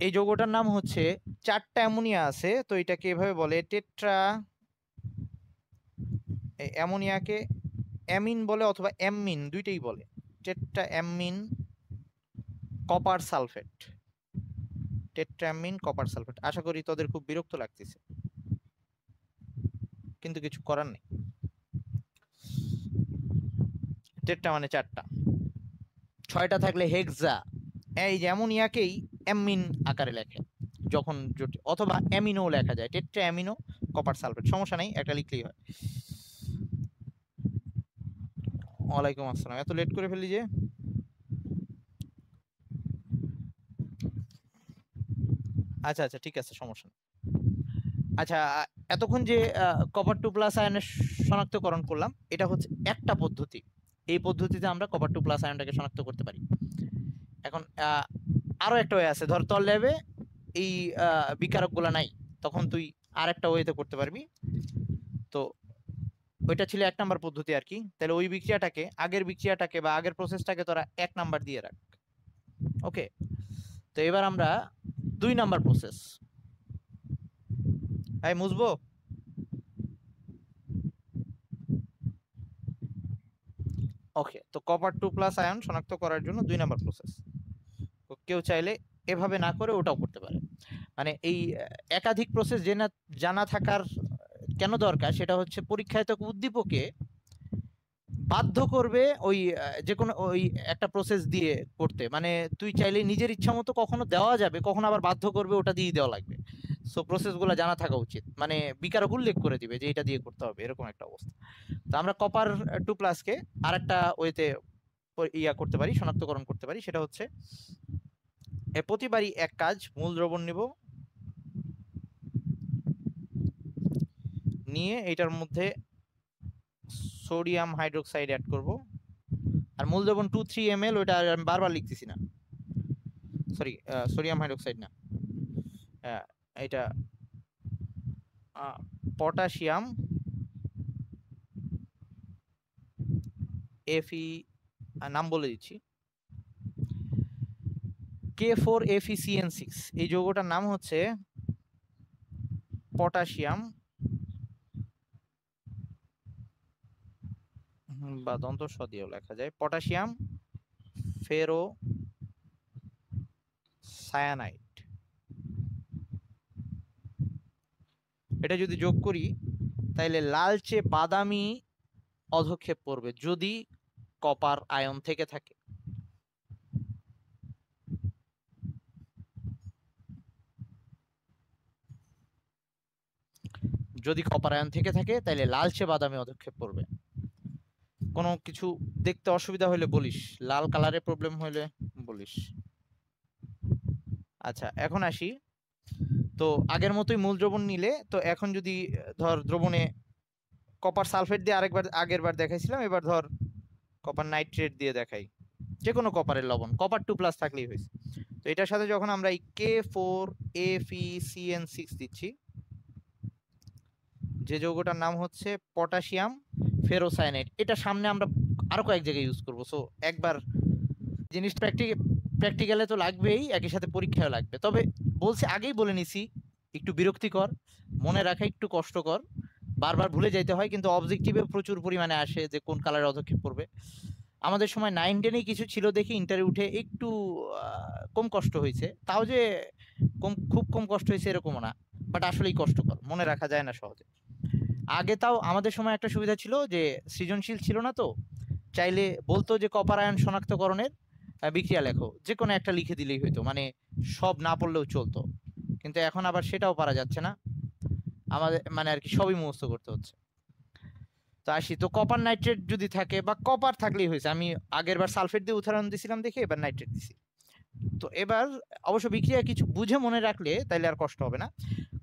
এই যৌগটার নাম হচ্ছে, 4টা অ্যামোনিয়া আছে, তো এটাকে এভাবে বলে টেট্রা, অ্যামোনিয়াকে অ্যামিন বলে অথবা অ্যামিন, দুইটাই বলে, tetra amine copper sulphate, tetrammine copper sulphate. আশা করি তোদের খুব বিরক্ত লাগতেছে, কিন্তু কিছু করার নেই, টেট্রা মানে 4টা, 6টা থাকলে হেক্সা, এই যে অ্যামোনিয়াকেই অ্যামিন আকারে লেখে যখন, অথবা অ্যামিনো লেখা যায়, টেট্রা অ্যামিনো কপার সালফেট, সমস্যা নেই, একটা লিখলেই হয়। ওয়ালাইকুম আসসালাম, এত লেট করে ফেলি যে। আচ্ছা আচ্ছা, ঠিক আছে, সমস্যা নেই। আচ্ছা, এতক্ষণ যে কপার 2+ আয়নের শনাক্তকরণ করলাম, এটা হচ্ছে একটা পদ্ধতি, এই পদ্ধতিতে আমরা কপার 2+ আয়নটাকে শনাক্ত করতে পারি। এখন আরো একটা ওয়ে আছে, ধর তোর ল্যাবে এই বিকারক গুলা নাই, তখন তুই আরেকটা ওয়েতে করতে পারবি। তো ওইটা ছিল 1 নাম্বার পদ্ধতি আর কি। তাহলে ওই বিক্রিয়াটাকে, আগের বিক্রিয়াটাকে বা আগের প্রসেসটাকে তোরা 1 নাম্বার দিয়ে রাখ। ওকে, তো এবার আমরা 2 নাম্বার প্রসেস। এই মুছবো? ওকে, তো কপার 2+ আয়ন শনাক্ত করার জন্য 2 নাম্বার প্রসেস। কেউ চাইলে এভাবে না করে ওটাও করতে পারে। মানে এই একাধিক প্রসেস জানা থাকার কেন দরকার, সেটা হচ্ছে পরীক্ষায় তো উদ্দীপকে বাধ্য করবে ওই যে কোনো ওই একটা প্রসেস দিয়ে করতে। মানে তুই চাইলে নিজের ইচ্ছা মতো কখনো দেওয়া যাবে, কখনো আবার বাধ্য করবে ওটা দিয়ে দেওয়া লাগবে। সো প্রসেসগুলো জানা থাকা উচিত, মানে বিকারক উল্লেখ করে দিবে যে এটা দিয়ে করতে হবে, এরকম একটা অবস্থা। তো আমরা কপার 2+কে আরেকটা ওয়েতে করতে পারি, শনাক্তকরণ করতে পারি। সেটা হচ্ছে প্রতিবারই এক কাজ, মূল দ্রবণ নিব, নিয়ে এটার মধ্যে সোডিয়াম হাইড্রোক্সাইড অ্যাড করব। আর মূল দ্রবণ 2-3 ml, ওইটা আমি বারবার লিখতেছি না, সরি সোডিয়াম হাইড্রোক্সাইড না, এটা পটাশিয়াম Fe, নাম বলে দিচ্ছি, K4FeCN6। এই যৌগটার নাম হচ্ছে পটাশিয়াম, বা দন্ত স দিয়েও লেখা যায়, পটাশিয়াম ফেরো সায়ানাইড। এটা যদি যোগ করি তাহলে লালচে বাদামি অধক্ষেপ পড়বে যদি কপার আয়ন থেকে থাকে। যদি কপার আয়ন থেকে থাকে তাহলে লালচে বাদামি অধক্ষেপ পড়বে। কোনো কিছু দেখতে অসুবিধা হলে বলিস, লাল কালারের প্রবলেম হলে বলিস। আচ্ছা, এখন আসি, তো আগের মতোই মূল দ্রবণ নিলে, তো এখন যদি ধর দ্রবণে কপার সালফেট দিয়ে আরেকবার আগের বার দেখাইছিলাম, এবার ধর কপার নাইট্রেট দিয়ে দেখাই, যে কোনো কপারের লবণ, কপার 2+ থাকলেই হয়েছে। তো এটার সাথে যখন আমরা এই K4FeCN6 দিচ্ছি, যে যৌগটার নাম হচ্ছে পটাশিয়াম ফেরোসায়ানাইড, এটা সামনে আমরা আরো কয়েক জায়গায় ইউজ করবো। সো একবার জিনিস প্র্যাকটিক্যালে তো লাগবেই, একই সাথে পরীক্ষায় লাগবে। তবে বলছি, আগেই বলে নিছি, একটু বিরক্তিকর, মনে রাখা একটু কষ্টকর, বারবার ভুলে যাইতে হয়, কিন্তু অবজেক্টিভে প্রচুর পরিমাণে আসে যে কোন কালার অধক্ষেপ পড়বে। আমাদের সময় 9-10 কিছু ছিল দেখি, ইন্টারে উঠে একটু কম কষ্ট হয়েছে, তাও যে খুব কম কষ্ট হয়েছে এরকমও না, বাট আসলেই কষ্টকর, মনে রাখা যায় না সহজে। আগে তাও আমাদের সময় একটা সুবিধা ছিল যে সৃজনশীল ছিল না, তো চাইলে বলতো যে কপার আয়ন শনাক্তকরণের বিক্রিয়া লেখো, যে কোনো একটা লিখে দিলেই হইতো, মানে সব না পড়লেও চলতো। কিন্তু এখন আবার সেটাও পারা যাচ্ছে না, আমাদের মানে আর কি সবই মুখস্থ করতে হচ্ছে। তো আসি, তো কপার নাইট্রেট যদি থাকে বা কপার থাকলেই হয়েছে, আমি আগের বার সালফেট দিয়ে উদাহরণ দিছিলাম দেখে এবার নাইট্রেট দিছি। তো এবার অবশ্য বিক্রিয়া কিছু বুঝে মনে রাখলে তাইলে আর কষ্ট হবে না।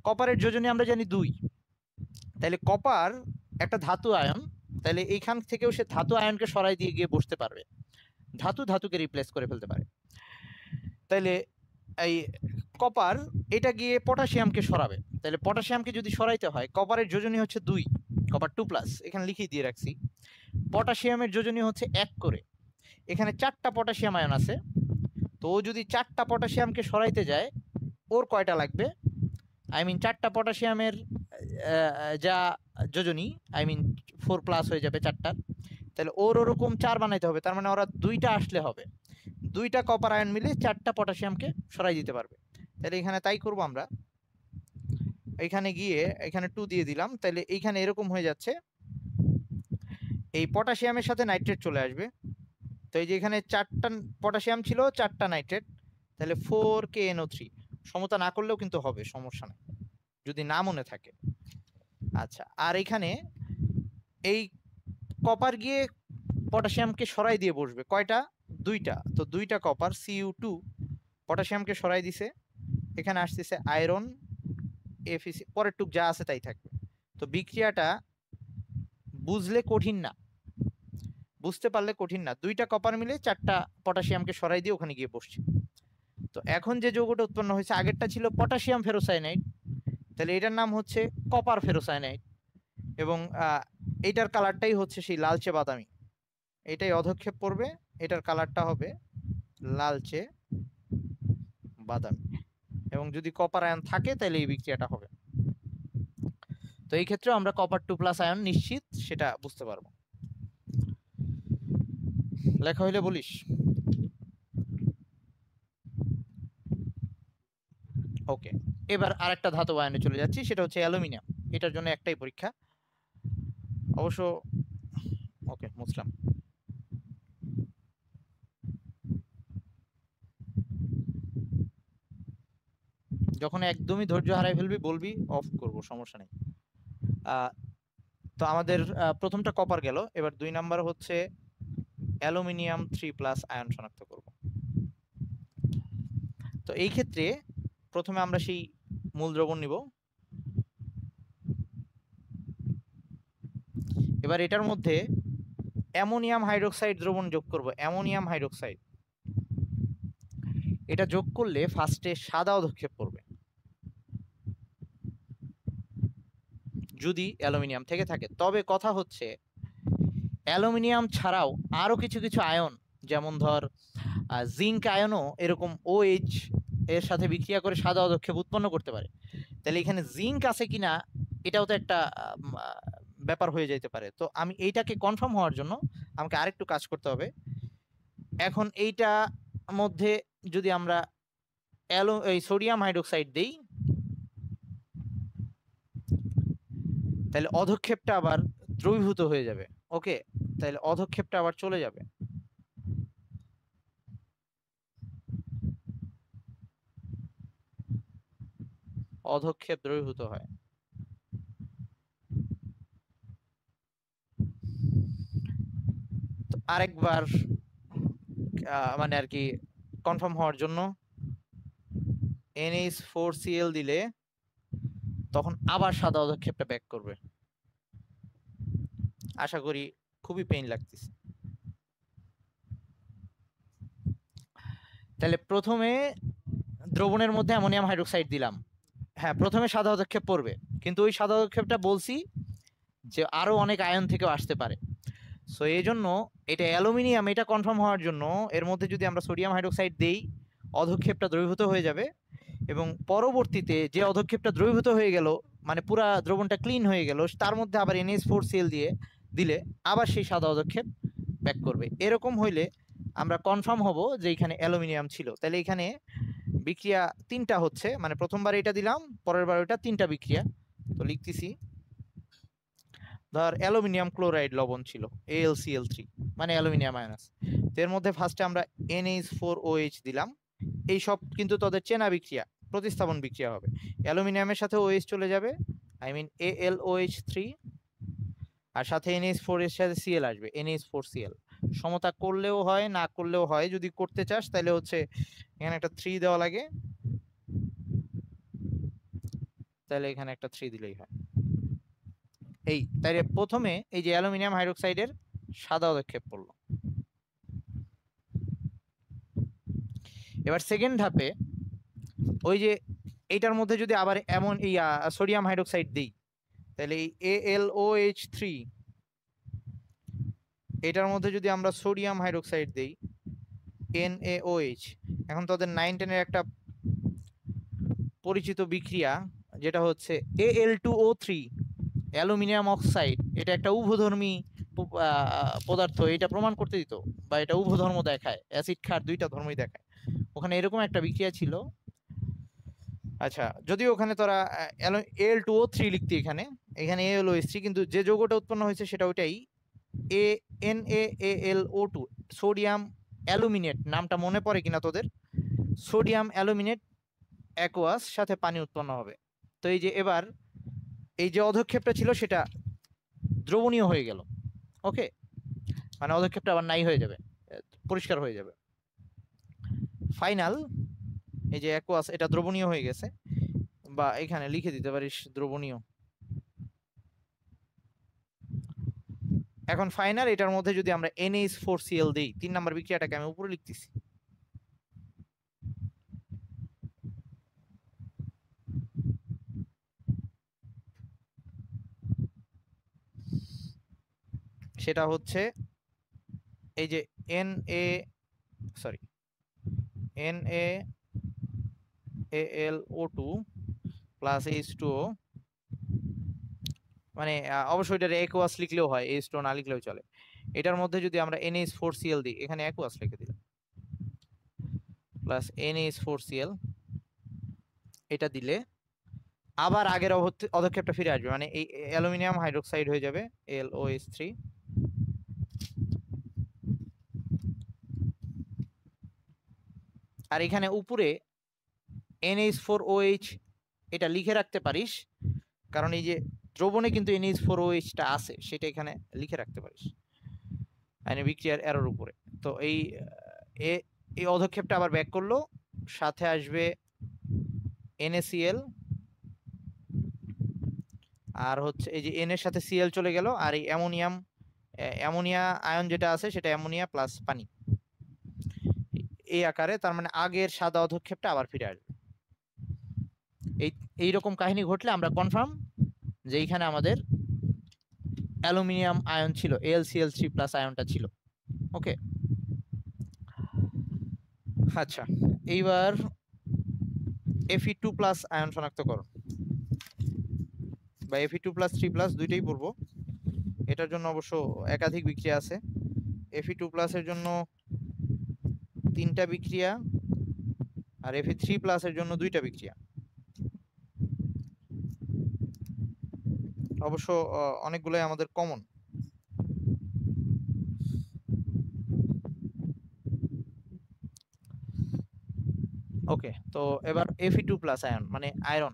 কপারের যোজনী আমরা জানি 2, তাইলে কপার একটা ধাতু আয়ন, তাহলে এইখান থেকেও সে ধাতু আয়নকে সরাই দিয়ে গিয়ে বসতে পারবে, ধাতুকে রিপ্লেস করে ফেলতে পারে। তাইলে এই কপার এটা গিয়ে পটাশিয়ামকে সরাবে, তাহলে পটাশিয়ামকে যদি সরাইতে হয়, কপারের যোজনী হচ্ছে 2, কপার 2+, এখানে লিখে দিয়ে রাখছি। পটাশিয়ামের যোজনী হচ্ছে 1 করে, এখানে 4টা পটাশিয়াম আয়ন আছে, তো ও যদি 4টা পটাশিয়ামকে সরাইতে যায়, ওর কয়টা লাগবে, আই মিন 4টা পটাশিয়ামের যা যোজনী, আই মিন 4+ হয়ে যাবে 4টা, তাহলে ওর ওরকম 4 বানাইতে হবে, তার মানে ওরা 2টা আসলে হবে, 2টা কপার আয়ন মিলে 4টা পটাশিয়ামকে সরাই দিতে পারবে। তাহলে এখানে তাই করব আমরা, এখানে গিয়ে এখানে 2 দিয়ে দিলাম, তাহলে এইখানে এরকম হয়ে যাচ্ছে, এই পটাশিয়ামের সাথে নাইট্রেট চলে আসবে। তো এই যে এখানে 4টা পটাশিয়াম ছিল, 4টা নাইট্রেট, তাহলে 4KNO3, সমতা না করলেও কিন্তু হবে, সমস্যা নেই যদি না মনে থাকে। আচ্ছা, আর এখানে এই কপার গিয়ে পটাশিয়ামকে সরাই দিয়ে বসবে, কয়টা, 2টা, তো 2টা কপার Cu2 পটাশিয়ামকে সরাই দিছে, এখানে আসতেছে আয়রন Fe, পরের টুক যা আছে তাই থাকবে। তো বিক্রিয়াটা বুঝলে কঠিন না, বুঝতে পারলে কঠিন না, 2টা কপার মিলে 4টা পটাশিয়ামকে সরাই দিয়ে ওখানে গিয়ে বসছে। তো এখন যে যৌগটা উৎপন্ন হয়েছে, আগেরটা ছিল পটাশিয়াম ফেরোসায়ানাইড, তাহলে এটার নাম হচ্ছে কপার ফেরোসায়ানাইড, এবং এইটার কালারটাই হচ্ছে সেই লালচে বাদামি, এটাই অধক্ষেপ পড়বে, এটার কালারটা হবে লালচে বাদামি, এবং যদি কপার আয়ন থাকে তাহলে এই বিক্রিয়াটা হবে। তো এই ক্ষেত্রে আমরা কপার 2+ আয়ন নিশ্চিত সেটা বুঝতে পারবো। লেখা হইলে বলিস। ওকে, এবার আরেকটা ধাতব আয়নে চলে যাচ্ছি, সেটা হচ্ছে অ্যালুমিনিয়াম। এটার জন্য একটাই পরীক্ষা অবশ্য। ওকে, মুছলাম। যখন একদমই ধৈর্য হারাই ফেলবি বলবি, অফ করব, সমস্যা নেই। তো আমাদের প্রথমটা কপার গেল, এবার 2 নাম্বার হচ্ছে অ্যালুমিনিয়াম 3+ আয়ন শনাক্ত করব। তো এই ক্ষেত্রে প্রথমে আমরা সেই মূল দ্রবণ নিব। এবার এটার মধ্যে অ্যামোনিয়াম হাইড্রোক্সাইড দ্রবণ যোগ করব। অ্যামোনিয়াম হাইড্রোক্সাইড এটা যোগ করলে ফার্স্টে সাদা অধক্ষেপ পড়বে যদি অ্যালুমিনিয়াম থেকে থাকে। তবে কথা হচ্ছে অ্যালুমিনিয়াম ছাড়াও আরো কিছু কিছু আয়ন, যেমন ধর জিঙ্ক আয়নও এরকম OH এর সাথে বিক্রিয়া করে সাদা অধক্ষেপ উৎপন্ন করতে পারে। তাহলে এখানে জিঙ্ক আছে কিনা এটাও তো একটা ব্যাপার হয়ে যেতে পারে। তো আমি এইটাকে কনফার্ম হওয়ার জন্য আমাকে আরেকটু কাজ করতে হবে। এখন এইটা মধ্যে যদি আমরা এই সোডিয়াম হাইড্রোক্সাইড দেই, তাহলে অধক্ষেপটা আবার দ্রবীভূত হয়ে যাবে। ওকে, তাহলে অধক্ষেপটা আবার চলে যাবে। অধক্ষেপ দ্রবীভূত হয়। আরেকবার মানে আর কি কনফার্ম হওয়ার জন্য NH4Cl দিলে তখন আবার সাদা অধক্ষেপটা ব্যাক করবে। আশা করি খুবই পেইন লাগতেছে। তাহলে প্রথমে দ্রবণের মধ্যে অ্যামোনিয়াম হাইড্রোক্সাইড দিলাম। হ্যাঁ, প্রথমে সাদা অধক্ষেপ পড়বে, কিন্তু ওই সাদা অধক্ষেপটা বলছি যে আরো অনেক আয়ন থেকেও আসতে পারে। সো এই জন্য এটা অ্যালুমিনিয়াম, এটা কনফার্ম হওয়ার জন্য এর মধ্যে যদি আমরা সোডিয়াম হাইড্রোক্সাইড দেই, অধক্ষেপটা দ্রবীভূত হয়ে যাবে, এবং পরবর্তীতে যে অধক্ষেপটা দ্রবীভূত হয়ে গেল, মানে পুরা দ্রবণটা ক্লিন হয়ে গেল, তার মধ্যে আবার NH4Cl দিলে আবার সেই সাদা অধক্ষেপ ব্যাক করবে। এরকম হইলে আমরা কনফার্ম হব যে এখানে অ্যালুমিনিয়াম ছিল। তাহলে এখানে বিক্রিয়া 3টা হচ্ছে, মানে প্রথমবার এটা দিলাম, পরের বার ওটা 3টা বিক্রিয়া। তো লিখতেছি, ধর অ্যালুমিনিয়াম ক্লোরাইড লবণ ছিল AlCl3, মানে অ্যালুমিনিয়াম আয়ন আছে। তো এর মধ্যে ফার্স্টে আমরা NH4OH দিলাম। এই সব কিন্তু তোদের চেনা বিক্রিয়া, প্রতিস্থাপন বিক্রিয়া হবে। অ্যালুমিনিয়ামের সাথে OH চলে যাবে, আই মিন AlOH3, আর সাথে NH4 এর সাথে Cl আসবে, NH4Cl। সমতা করলেও হয়, না করলেও হয়। যদি করতে চাস তাহলে হচ্ছে এখানে একটা 3 দেওয়া লাগে, তাহলে এখানে একটা 3 দিলেই হয়। এই তাইলে প্রথমে এই যে অ্যালুমিনিয়াম হাইড্রোক্সাইডের সাদা অধক্ষেপ পড়লো। এবার সেকেন্ড ধাপে ওই যে এইটার মধ্যে যদি আবার এমন এই সোডিয়াম হাইড্রোক্সাইড দিই, তাহলে এই AlOH3, এটার মধ্যে যদি আমরা সোডিয়াম হাইড্রোক্সাইড দেই NaOH, এখন তাদের 9-10 এর একটা পরিচিত বিক্রিয়া যেটা হচ্ছে Al2O3, অ্যালুমিনিয়াম অক্সাইড। এটা একটা উভধর্মী পদার্থ, এটা প্রমাণ করতে দিত, বা এটা উভধর্ম দেখায়, অ্যাসিড ক্ষার দুইটা ধর্মই দেখায়। ওখানে এরকম একটা বিক্রিয়া ছিল। আচ্ছা, যদিও ওখানে তোরা Al2O3 লিখতি, এখানে এখানে AlOH3, কিন্তু যে যৌগটা উৎপন্ন হয়েছে সেটা ওইটাই NaAlO2, সোডিয়াম অ্যালুমিনেট। নামটা মনে পড়ে কিনা তোদের? সোডিয়াম অ্যালুমিনেট অ্যাকোয়াস, সাথে পানি উৎপন্ন হবে। তো এই যে এবার এই যে অধক্ষেপটা ছিল সেটা দ্রবণীয় হয়ে গেল। ওকে, মানে অধক্ষেপটা আবার নাই হয়ে যাবে, পরিষ্কার হয়ে যাবে। ফাইনাল এই যে অ্যাকোয়াস, এটা দ্রবণীয় হয়ে গেছে, বা এখানে লিখে দিতে পারিস দ্রবণীয়। এখন ফাইনাল এটার মধ্যে যদি আমরা NH4Cl দিই, 3 নাম্বার বিক্রিয়াটাকে আমি উপরে লিখতেছি। সেটা হচ্ছে এই যে NaAlO2 প্লাস H2O, মানে অবশ্যই এটা অ্যাকুয়াস লিখলেও হয়, H2O না লিখলেও চলে। এটার মধ্যে যদি আমরা NaH4Cl দিই, এখানে অ্যাকুয়াস লিখে দিলাম, প্লাস NaH4Cl, এটা দিলে আবার আগের পদক্ষেপটা ফিরে আসবে, মানে এই অ্যালুমিনিয়াম হাইড্রোক্সাইড হয়ে যাবে LOH3, আর এখানে উপরে NH4OH এটা লিখে রাখতে পারিস, কারণ এই যে দ্রবণে কিন্তু NH4OH টা আছে, সেটা এখানে লিখে রাখতে পারিস মানে বিক্রিয়ার এরর উপরে। তো এই পদক্ষেপটা আবার ব্যাক করলো, সাথে আসবে NaCl, আর হচ্ছে এই যে N এর সাথে Cl চলে গেল, আর এই অ্যামোনিয়া আয়ন যেটা আছে সেটা অ্যামোনিয়া প্লাস পানি এই আকারে, তার মানে আগের সাদা পদক্ষেপটা আবার ফিরে আসবে। এইরকম কাহিনী ঘটলে আমরা কনফার্ম যে এইখানে আমাদের অ্যালুমিনিয়াম আয়ন ছিল, AlCl3 প্লাস আয়নটা ছিল। ওকে, আচ্ছা এইবার Fe2 প্লাস আয়ন শনাক্তকরণ, বা Fe2 প্লাস 3 প্লাস দুইটাই পড়বো। এটার জন্য অবশ্য একাধিক বিক্রিয়া আছে। Fe2 প্লাসের জন্য 3টা বিক্রিয়া, আর Fe3 প্লাসের জন্য 2টা বিক্রিয়া। অবশ্য অনেকগুলোই আমাদের কমন। ওকে, তো এবার Fe2 প্লাস আয়ন মানে আয়রন,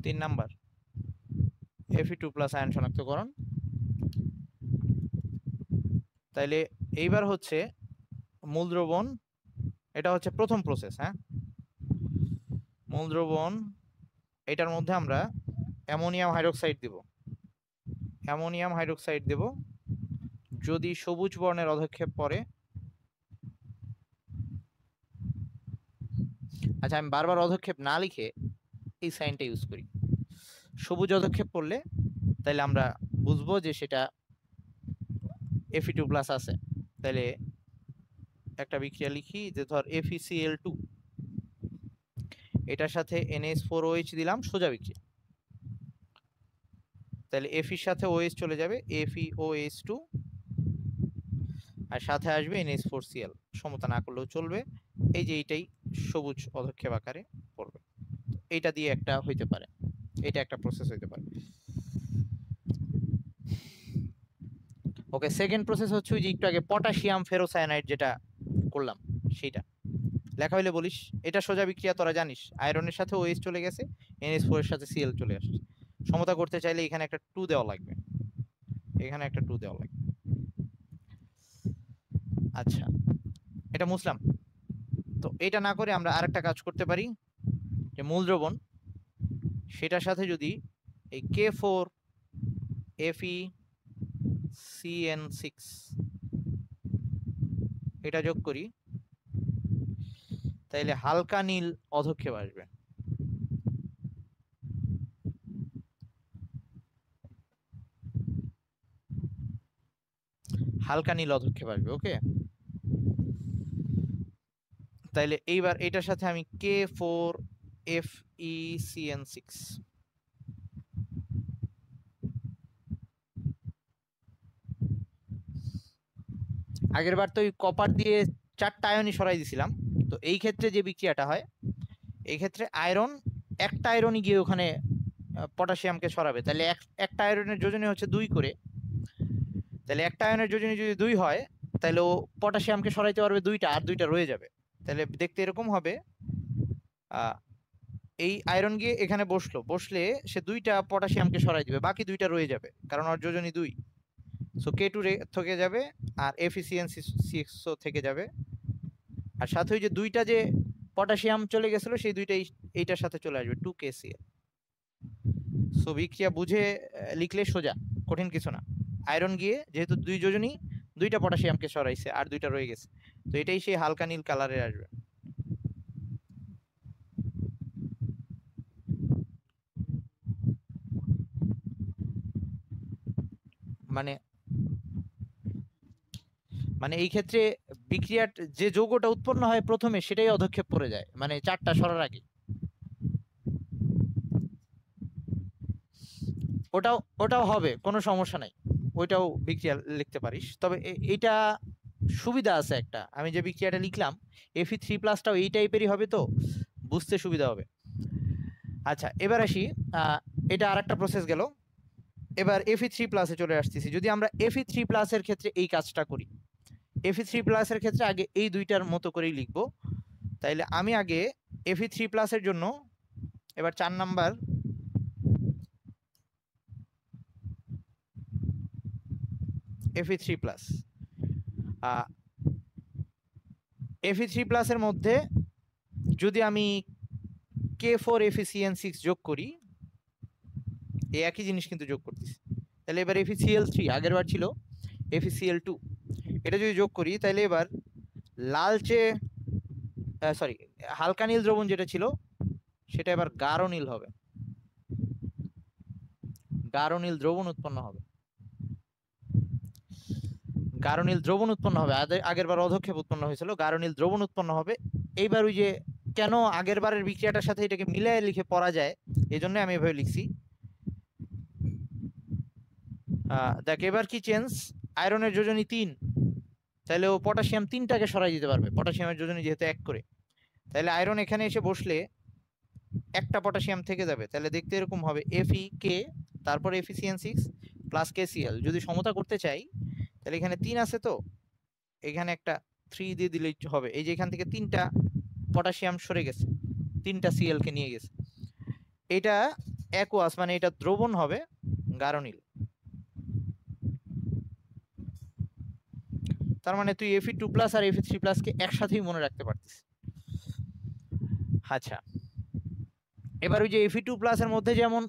তিন নাম্বার Fe2 প্লাস আয়ন শনাক্তকরণ। তাইলে এইবার হচ্ছে মূল দ্রবণ, এটা হচ্ছে প্রথম প্রসেস। হ্যাঁ, মূল দ্রবণ, এটার মধ্যে আমরা অ্যামোনিয়াম হাইড্রোক্সাইড দেব, যদি সবুজ বর্ণের পদক্ষেপ পড়ে। আচ্ছা, আমি বারবার পদক্ষেপ না লিখে এই সাইনটা ইউজ করি। সবুজ পদক্ষেপ পড়লে তাহলে আমরা বুঝবো যে সেটা Fe2 প্লাস আছে। তাহলে একটা বিক্রিয়া লিখি, যে ধর FeCl2, এটার সাথে NH4OH দিলাম, সোজা বিক্রিয়া। তাহলে Feর সাথে OH চলে যাবে, FeOH2, আর সাথে আসবে NH4Cl, সমতা না করলেও চলবে। এই যে এইটাই সবুজ পদক্ষেপ আকারে পড়বে। এইটা দিয়ে একটা হইতে পারে, এটা একটা প্রসেস হইতে পারে। ওকে, সেকেন্ড প্রসেস হচ্ছে ওই যে একটু আগে পটাশিয়াম ফেরোসায়ানাইড যেটা করলাম সেইটা লেখা হইলে বলিস। এটা সোজা বিক্রিয়া, তোরা জানিস, আয়রনের সাথে OH চলে গেছে, NH4 এর সাথে Cl চলে আসছে। সমতা করতে চাইলে এখানে একটা 2 দেওয়া লাগবে, এখানে একটা 2 দেওয়া লাগবে। আচ্ছা, এটা মুছলাম। তো এটা না করে আমরা আরেকটা কাজ করতে পারি, যে মূল দ্রবণ সেটার সাথে যদি এই K4FeCN6 এটা যোগ করি, তাইলে হালকা নীল অধক্ষেপ আসবে। হালকা নীল অধক্ষেপ আসবে। ওকে, তাইলে এইবার এটার সাথে আমি K4FeCN6, আগের বার তো ওই কপার দিয়ে 4টা আয়নই সরাই দিছিলাম। তো এই ক্ষেত্রে যে বিক্রিয়াটা হয়, এই ক্ষেত্রে আয়রন, একটা আয়রনই গিয়ে ওখানে পটাশিয়ামকে সরাবে। তাহলে একটা আয়রনের যোজনী হচ্ছে 2 করে, তাহলে একটা আয়নের যোজনী যদি 2 হয়, তাহলে ও পটাশিয়ামকে সরাইতে পারবে 2টা, আর 2টা রয়ে যাবে। তাহলে দেখতে এরকম হবে, এই আয়রন গিয়ে এখানে বসলে সে 2টা পটাশিয়ামকে সরাই দিবে, বাকি 2টা রয়ে যাবে, কারণ ওর যোজনী 2। সো K2 থেকে যাবে, আর FeCN6 থেকে যাবে, আর সাথে ওই যে 2টা যে পটাশিয়াম চলে গেছিল সেই 2টাই এইটার সাথে চলে আসবে, 2KCl। সো বিক্রিয়া বুঝে লিখলে সোজা, কঠিন কিছু না। আয়রন গিয়ে যেহেতু 2 যোজনী, 2টা পটাশিয়ামকে সরাইছে, আর 2টা রয়ে গেছে, তো এটাই সেই হালকা নীল কালারের আসবে। মানে মানে এই ক্ষেত্রে বিক্রিয়ার যে যৌগটা উৎপন্ন হয় প্রথমে সেটাই অধক্ষেপ করে যায়, মানে চারটা সরার আগে। ওটাও ওটাও হবে, কোনো সমস্যা নাই, ওইটাও বিক্রিয়া লিখতে পারিস। তবে এইটা সুবিধা আছে একটা, আমি যে বিক্রিয়াটা লিখলাম Fe3+টাও এই টাইপেরই হবে, তো বুঝতে সুবিধা হবে। আচ্ছা এবার আসি, এটা আরেকটা প্রসেস গেল। এবার Fe3+ চলে আসতেছি। যদি আমরা Fe3+ এর ক্ষেত্রে এই কাজটা করি, Fe3+ এর ক্ষেত্রে আগে এই দুইটার মতো করেই লিখবো। তাইলে আমি আগে Fe3+ এর জন্য এবার 4 নাম্বার Fe3+, Fe3+ এর মধ্যে যদি আমি K4FeCN6 যোগ করি, এই একই জিনিস কিন্তু যোগ করতেছি, তাহলে এবার FeCl3, আগের বার ছিল FeCl2, এটা যদি যোগ করি তাহলে এবার লালচে সরি হালকা নীল দ্রবণ যেটা ছিল সেটা এবার গাঢ় নীল হবে, গাঢ় নীল দ্রবণ উৎপন্ন হবে, গাঢ় নীল দ্রবণ উৎপন্ন হবে। আগের বার অধক্ষেপ উৎপন্ন হয়েছিল, গাঢ় নীল দ্রবণ উৎপন্ন হবে। এইবার ওই যে কেন আগের বারের বিক্রিয়াটার সাথে এটাকে মিলিয়ে লিখে পড়া যায়, এই জন্য আমি এভাবে লিখছি। দেখ এবার কি চেঞ্জ, আয়রনের যোজনী 3, তাহলে ও পটাশিয়াম 3টাকে সরাই দিতে পারবে, পটাশিয়ামের যোজনী যেহেতু 1 করে, তাহলে আয়রন এখানে এসে বসলে একটা পটাশিয়াম থেকে যাবে, তাহলে দেখতে এরকম হবে FeK, তারপর FeCN6 প্লাস KCl। যদি সমতা করতে চাই তাহলে এখানে 3 আছে, তো এখানে একটা 3 দিয়ে দিলেই হবে। এই যে এখান থেকে 3টা পটাশিয়াম সরে গেছে, 3টা Cl কে নিয়ে গেছে, এটা অ্যাকুয়াস মানে এটা দ্রবণ হবে গাঢ় নীল। তার মানে তুই Fe2+ আর Fe3+ কে একসাথেই মনে রাখতে পারতিস। আচ্ছা এবার ওই যে Fe2+ এর মধ্যে যেমন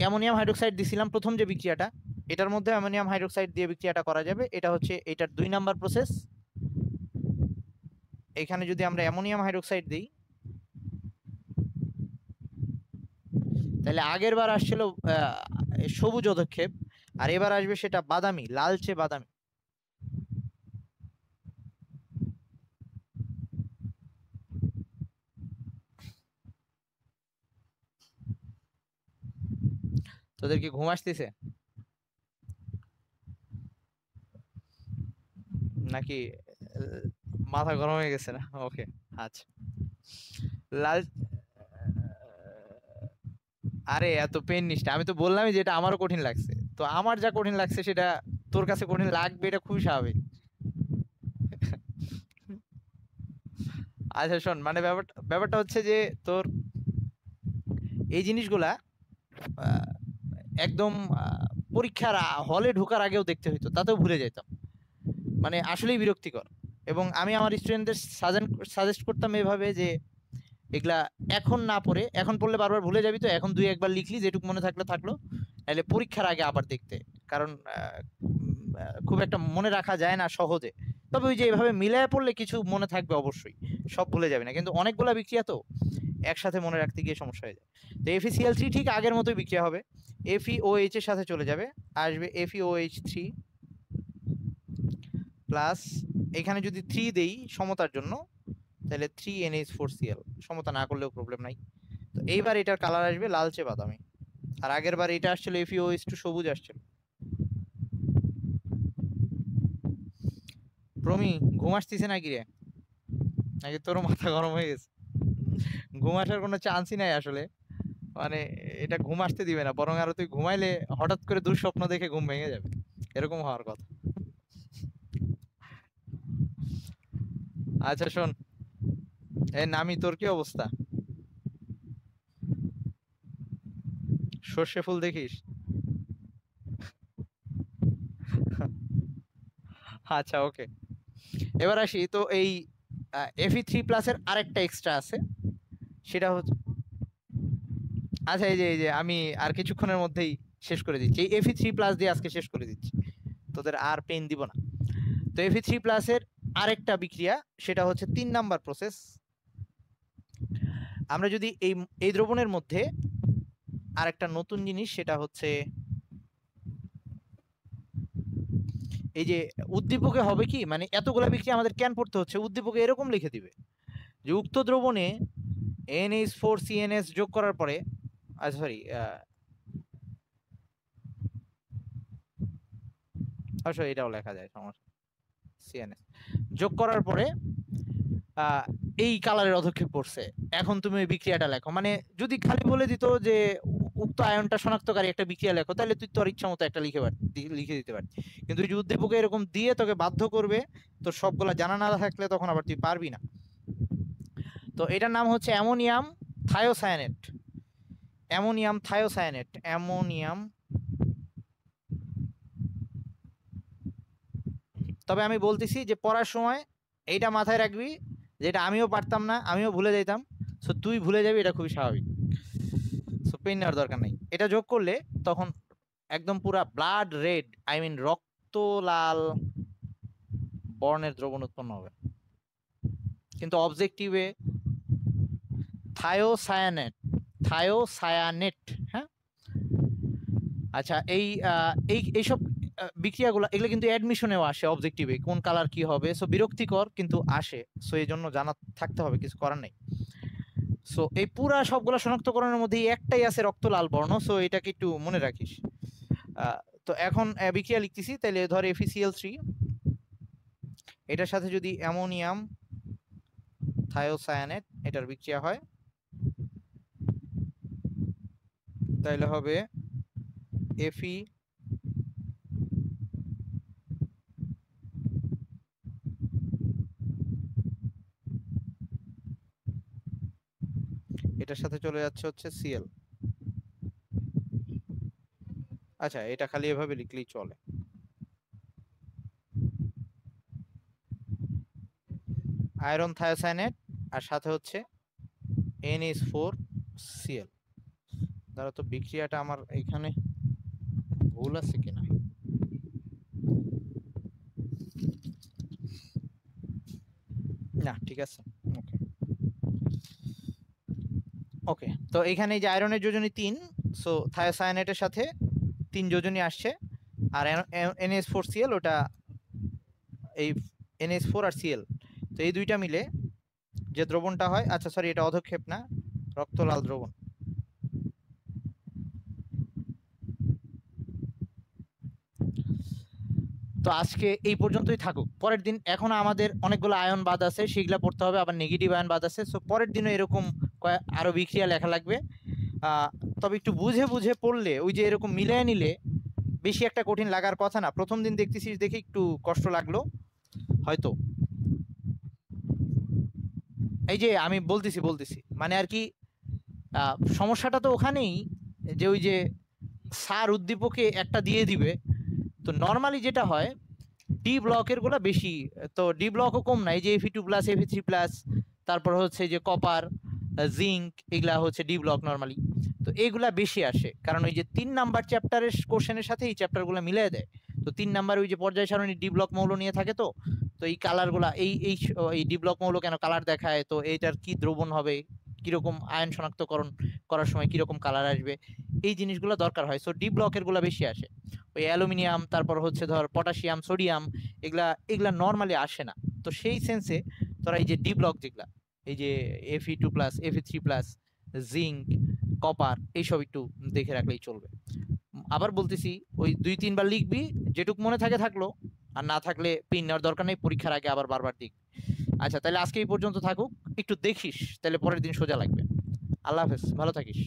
অ্যামোনিয়াম হাইড্রোক্সাইড দিছিলাম প্রথম যে বিক্রিয়াটা, এটার মধ্যে অ্যামোনিয়াম হাইড্রোক্সাইড দিয়ে বিক্রিয়াটা করা যাবে। এটা হচ্ছে এটার 2 নাম্বার প্রসেস। এখানে যদি আমরা অ্যামোনিয়াম হাইড্রোক্সাইড দিই তাহলে আগের বার আসছিল সবুজ অধক্ষেপ, আর এবার আসবে সেটা বাদামি, লালচে বাদামি। তোদের কি ঘুম আসতেছে নাকি মাথা গরম হয়ে গেছে না? ওকে আচ্ছা, লাল আরে এত পেন নিস না, আমি তো বললামই যে এটা আমারও কঠিন লাগছে, তো আমার যা কঠিন লাগছে সেটা তোর কাছে কঠিন লাগবে, এটা খুবই স্বাভাবিক। আচ্ছা শোন, মানে ব্যাপারটা হচ্ছে যে তোর এই জিনিসগুলা একদম পরীক্ষার হলে ঢোকার আগেও দেখতে হইতো, তাতেও ভুলে যেতাম, মানে আসলেই বিরক্তিকর। এবং আমি আমার স্টুডেন্টদের সাজেস্ট করতাম এভাবে যে এগুলা এখন না পড়ে, এখন পড়লে বারবার ভুলে যাবি, তো এখন 2-1 বার লিখলি, যেটুকু মনে থাকলো থাকলো, তাহলে পরীক্ষার আগে আবার দেখতে, কারণ খুব একটা মনে রাখা যায় না সহজে। তবে ওই যে এভাবে মিলায় পড়লে কিছু মনে থাকবে অবশ্যই, সব ভুলে যাবে না, কিন্তু অনেকগুলা বিক্রিয়া তো একসাথে মনে রাখতে গিয়ে সমস্যা হয়ে যায়। তো FeCl3 ঠিক আগের মতোই বিক্রিয়া হবে, FeOH এর সাথে চলে যাবে, আসবে FeOH3 প্লাস, এখানে যদি 3 দেই সমতার জন্য তাহলে 3NH4Cl, সমতা না করলেও প্রবলেম নাই। তো এইবার এটার কালার আসবে লালচে বাদামি, আর আগের বার এটা আসছিল FeOH2 সবুজ আসছিল। প্রমি ঘুম আসতেছে নাকি রে, নাকি তোর মাথা গরম হয়ে গেছে? ঘুম আসার কোনো চান্সই নাই আসলে, মানে এটা ঘুম আসতে দিবে না, বরং আরো তুই ঘুমাইলে হঠাৎ করে দুঃস্বপ্ন দেখে ঘুম ভেঙে যাবে, এরকম হওয়ার কথা। আচ্ছা শোন, এই নামি, তোর কি অবস্থা? সর্ষে ফুল দেখিস? আচ্ছা ওকে, এবার আসি তো এই Fe3+ এর আরেকটা এক্সট্রা আছে, সেটা হচ্ছে, আচ্ছা এই যে আমি আর কিছুক্ষণের মধ্যেই শেষ করে দিচ্ছি, এই Fe3+ দিয়ে আজকে শেষ করে দিচ্ছি, তোদের আর পেন দিব না। তো Fe3+ এর আরেকটা বিক্রিয়া, সেটা হচ্ছে 3 নাম্বার প্রসেস। আমরা যদি এই দ্রবণের মধ্যে আরেকটা নতুন জিনিস, সেটা হচ্ছে এই যে উদ্দীপকে হবে কি, মানে এতগুলা বিক্রিয়া আমাদের কেন পড়তে হচ্ছে, উদ্দীপকে এরকম লিখে দিবে যে উক্ত দ্রবণে NH4CNS যোগ করার পরে, সরি এটাও লেখা যায়, সমস্যা, CNS যোগ করার পরে এই কালারের অধক্ষেপ পড়ছে, এখন তুমি ওই বিক্রিয়াটা লেখো। মানে যদি খালি বলে দিত যে উক্ত আয়নটা শনাক্তকারী একটা বিক্রিয়া লেখো, তাহলে তুই তোর ইচ্ছা মতো একটা লিখে দিতে পারবি। কিন্তু যে উদ্দীপকে এরকম দিয়ে তোকে বাধ্য করবে, তোর সবগুলা জানা না থাকলে তখন আবার তুই পারবি না। তো এটার নাম হচ্ছে ammonium thiocyanate. Ammonium thiocyanate, ammonium. তবে আমি বলতেছি যে পড়ার সময় এইটা মাথায় রাখবি, যেটা আমিও পারতাম না, আমিও ভুলে যেতাম। সো তুই ভুলে যাবি, এটা খুবই স্বাভাবিক। সো পেন নেওয়ার দরকার নাই। এটা যোগ করলে তখন একদম পুরা ব্লাড রেড, আই মিন রক্ত লাল বর্ণের দ্রবণ উৎপন্ন হবে, কিন্তু অবজেক্টিভে থায়োসায়ানেট, থায়োসায়ানেট। হ্যাঁ, আচ্ছা, এইসব বিক্রিয়াগুলো, এগুলো কিন্তু অ্যাডমিশনেও আসে অবজেক্টিভে, কোন কালার কি হবে। সো বিরক্তিকর, কিন্তু আসে। সো এই জন্য জানা থাকতে হবে, কিছু করার নেই। সো এই পুরা সবগুলা শনাক্তকরণের মধ্যে একটাই আছে রক্ত লাল বর্ণ, সো এটাকে একটু মনে রাখিস। তো এখন বিক্রিয়া লিখতেছি, তাহলে ধর FeCl3, এটার সাথে যদি অ্যামোনিয়াম থায়োসায়ানেট এটার বিক্রিয়া হয়, তাহলে হবে Fe এটার সাথে চলে যাচ্ছে হচ্ছে Cl। আচ্ছা, এটা খালি এভাবে লিখলেই চলে। আয়রন থায়োসায়ানেট আর সাথে হচ্ছে NH4Cl। ধরো তো বিক্রিয়াটা আমার এখানে ভুল আছে কিনা। না, ঠিক আছে। ওকে ওকে, তো এখানে যে আয়রনের যোজনী 3, সো থায়োসায়ানেটের সাথে 3 যোজনী আসছে, আর NH4Cl, ওটা এই NH4 আর Cl, তো এই দুইটা মিলে যে দ্রবণটা হয়, আচ্ছা সরি, এটা অধক্ষেপ না, রক্তলাল দ্রবণ। তো আজকে এই পর্যন্তই থাকুক। পরের দিন, এখন আমাদের অনেকগুলো আয়ন বাদ আছে, সেগুলা পড়তে হবে, আবার নেগেটিভ আয়ন বাদ আছে। সো পরের দিনও এরকম আরো বিক্রিয়া লেখা লাগবে। তবে একটু বুঝে বুঝে পড়লে, ওই যে এরকম মিলিয়ে নিলে বেশি একটা কঠিন লাগার কথা না। প্রথম দিন দেখতেছিস দেখে একটু কষ্ট লাগলো হয়তো। এই যে আমি বলতেছি মানে আর কি, সমস্যাটা তো ওখানেই, যে ওই যে সার উদ্দীপকে একটা দিয়ে দিবে। তো নর্মালি যেটা হয়, ডি ব্লকের গুলা বেশি, তো ডি ব্লকও কম না। এই যে Fe2+, Fe3+, তারপর হচ্ছে যে কপার, জিঙ্ক, এগুলা হচ্ছে ডি ব্লক নর্মালি। তো এইগুলা বেশি আসে, কারণ ওই যে 3 নাম্বার চ্যাপ্টারের কোশ্চেনের সাথে এই চ্যাপ্টারগুলো মিলিয়ে দেয়। তো 3 নাম্বার ওই যে পর্যায় সারণী ডি ব্লক মৌল নিয়ে থাকে। তো তো এই কালারগুলা, এই ডি ব্লক মৌল কেন কালার দেখায়, তো এটার কি দ্রবণ হবে, কিরকম আয়ন শনাক্তকরণ করার সময় কিরকম কালার আসবে, এই জিনিসগুলো দরকার হয়। সো ডি ব্লকের গুলা বেশি আসে। ওই অ্যালুমিনিয়াম, তারপর হচ্ছে ধর পটাশিয়াম, সোডিয়াম, এগুলা নর্মালি আসে না। তো সেই সেন্সে তোরা এই যে ডি ব্লক যেগুলা, এই যে Fe2+, Fe3+, জিঙ্ক, কপার, এইসব একটু দেখে রাখলেই চলবে। আবার বলতেছি, ওই 2-3 বার লিখবি, যেটুক মনে থাকে থাকলো, আর না থাকলে পিন নেওয়ার দরকার নেই, পরীক্ষার আগে আবার বারবার দিক। আচ্ছা, তাহলে আজকে এই পর্যন্ত থাকুক, একটু দেখিস, তাহলে পরের দিন সোজা লাগবে। আল্লাহ হাফেজ, ভালো থাকিস।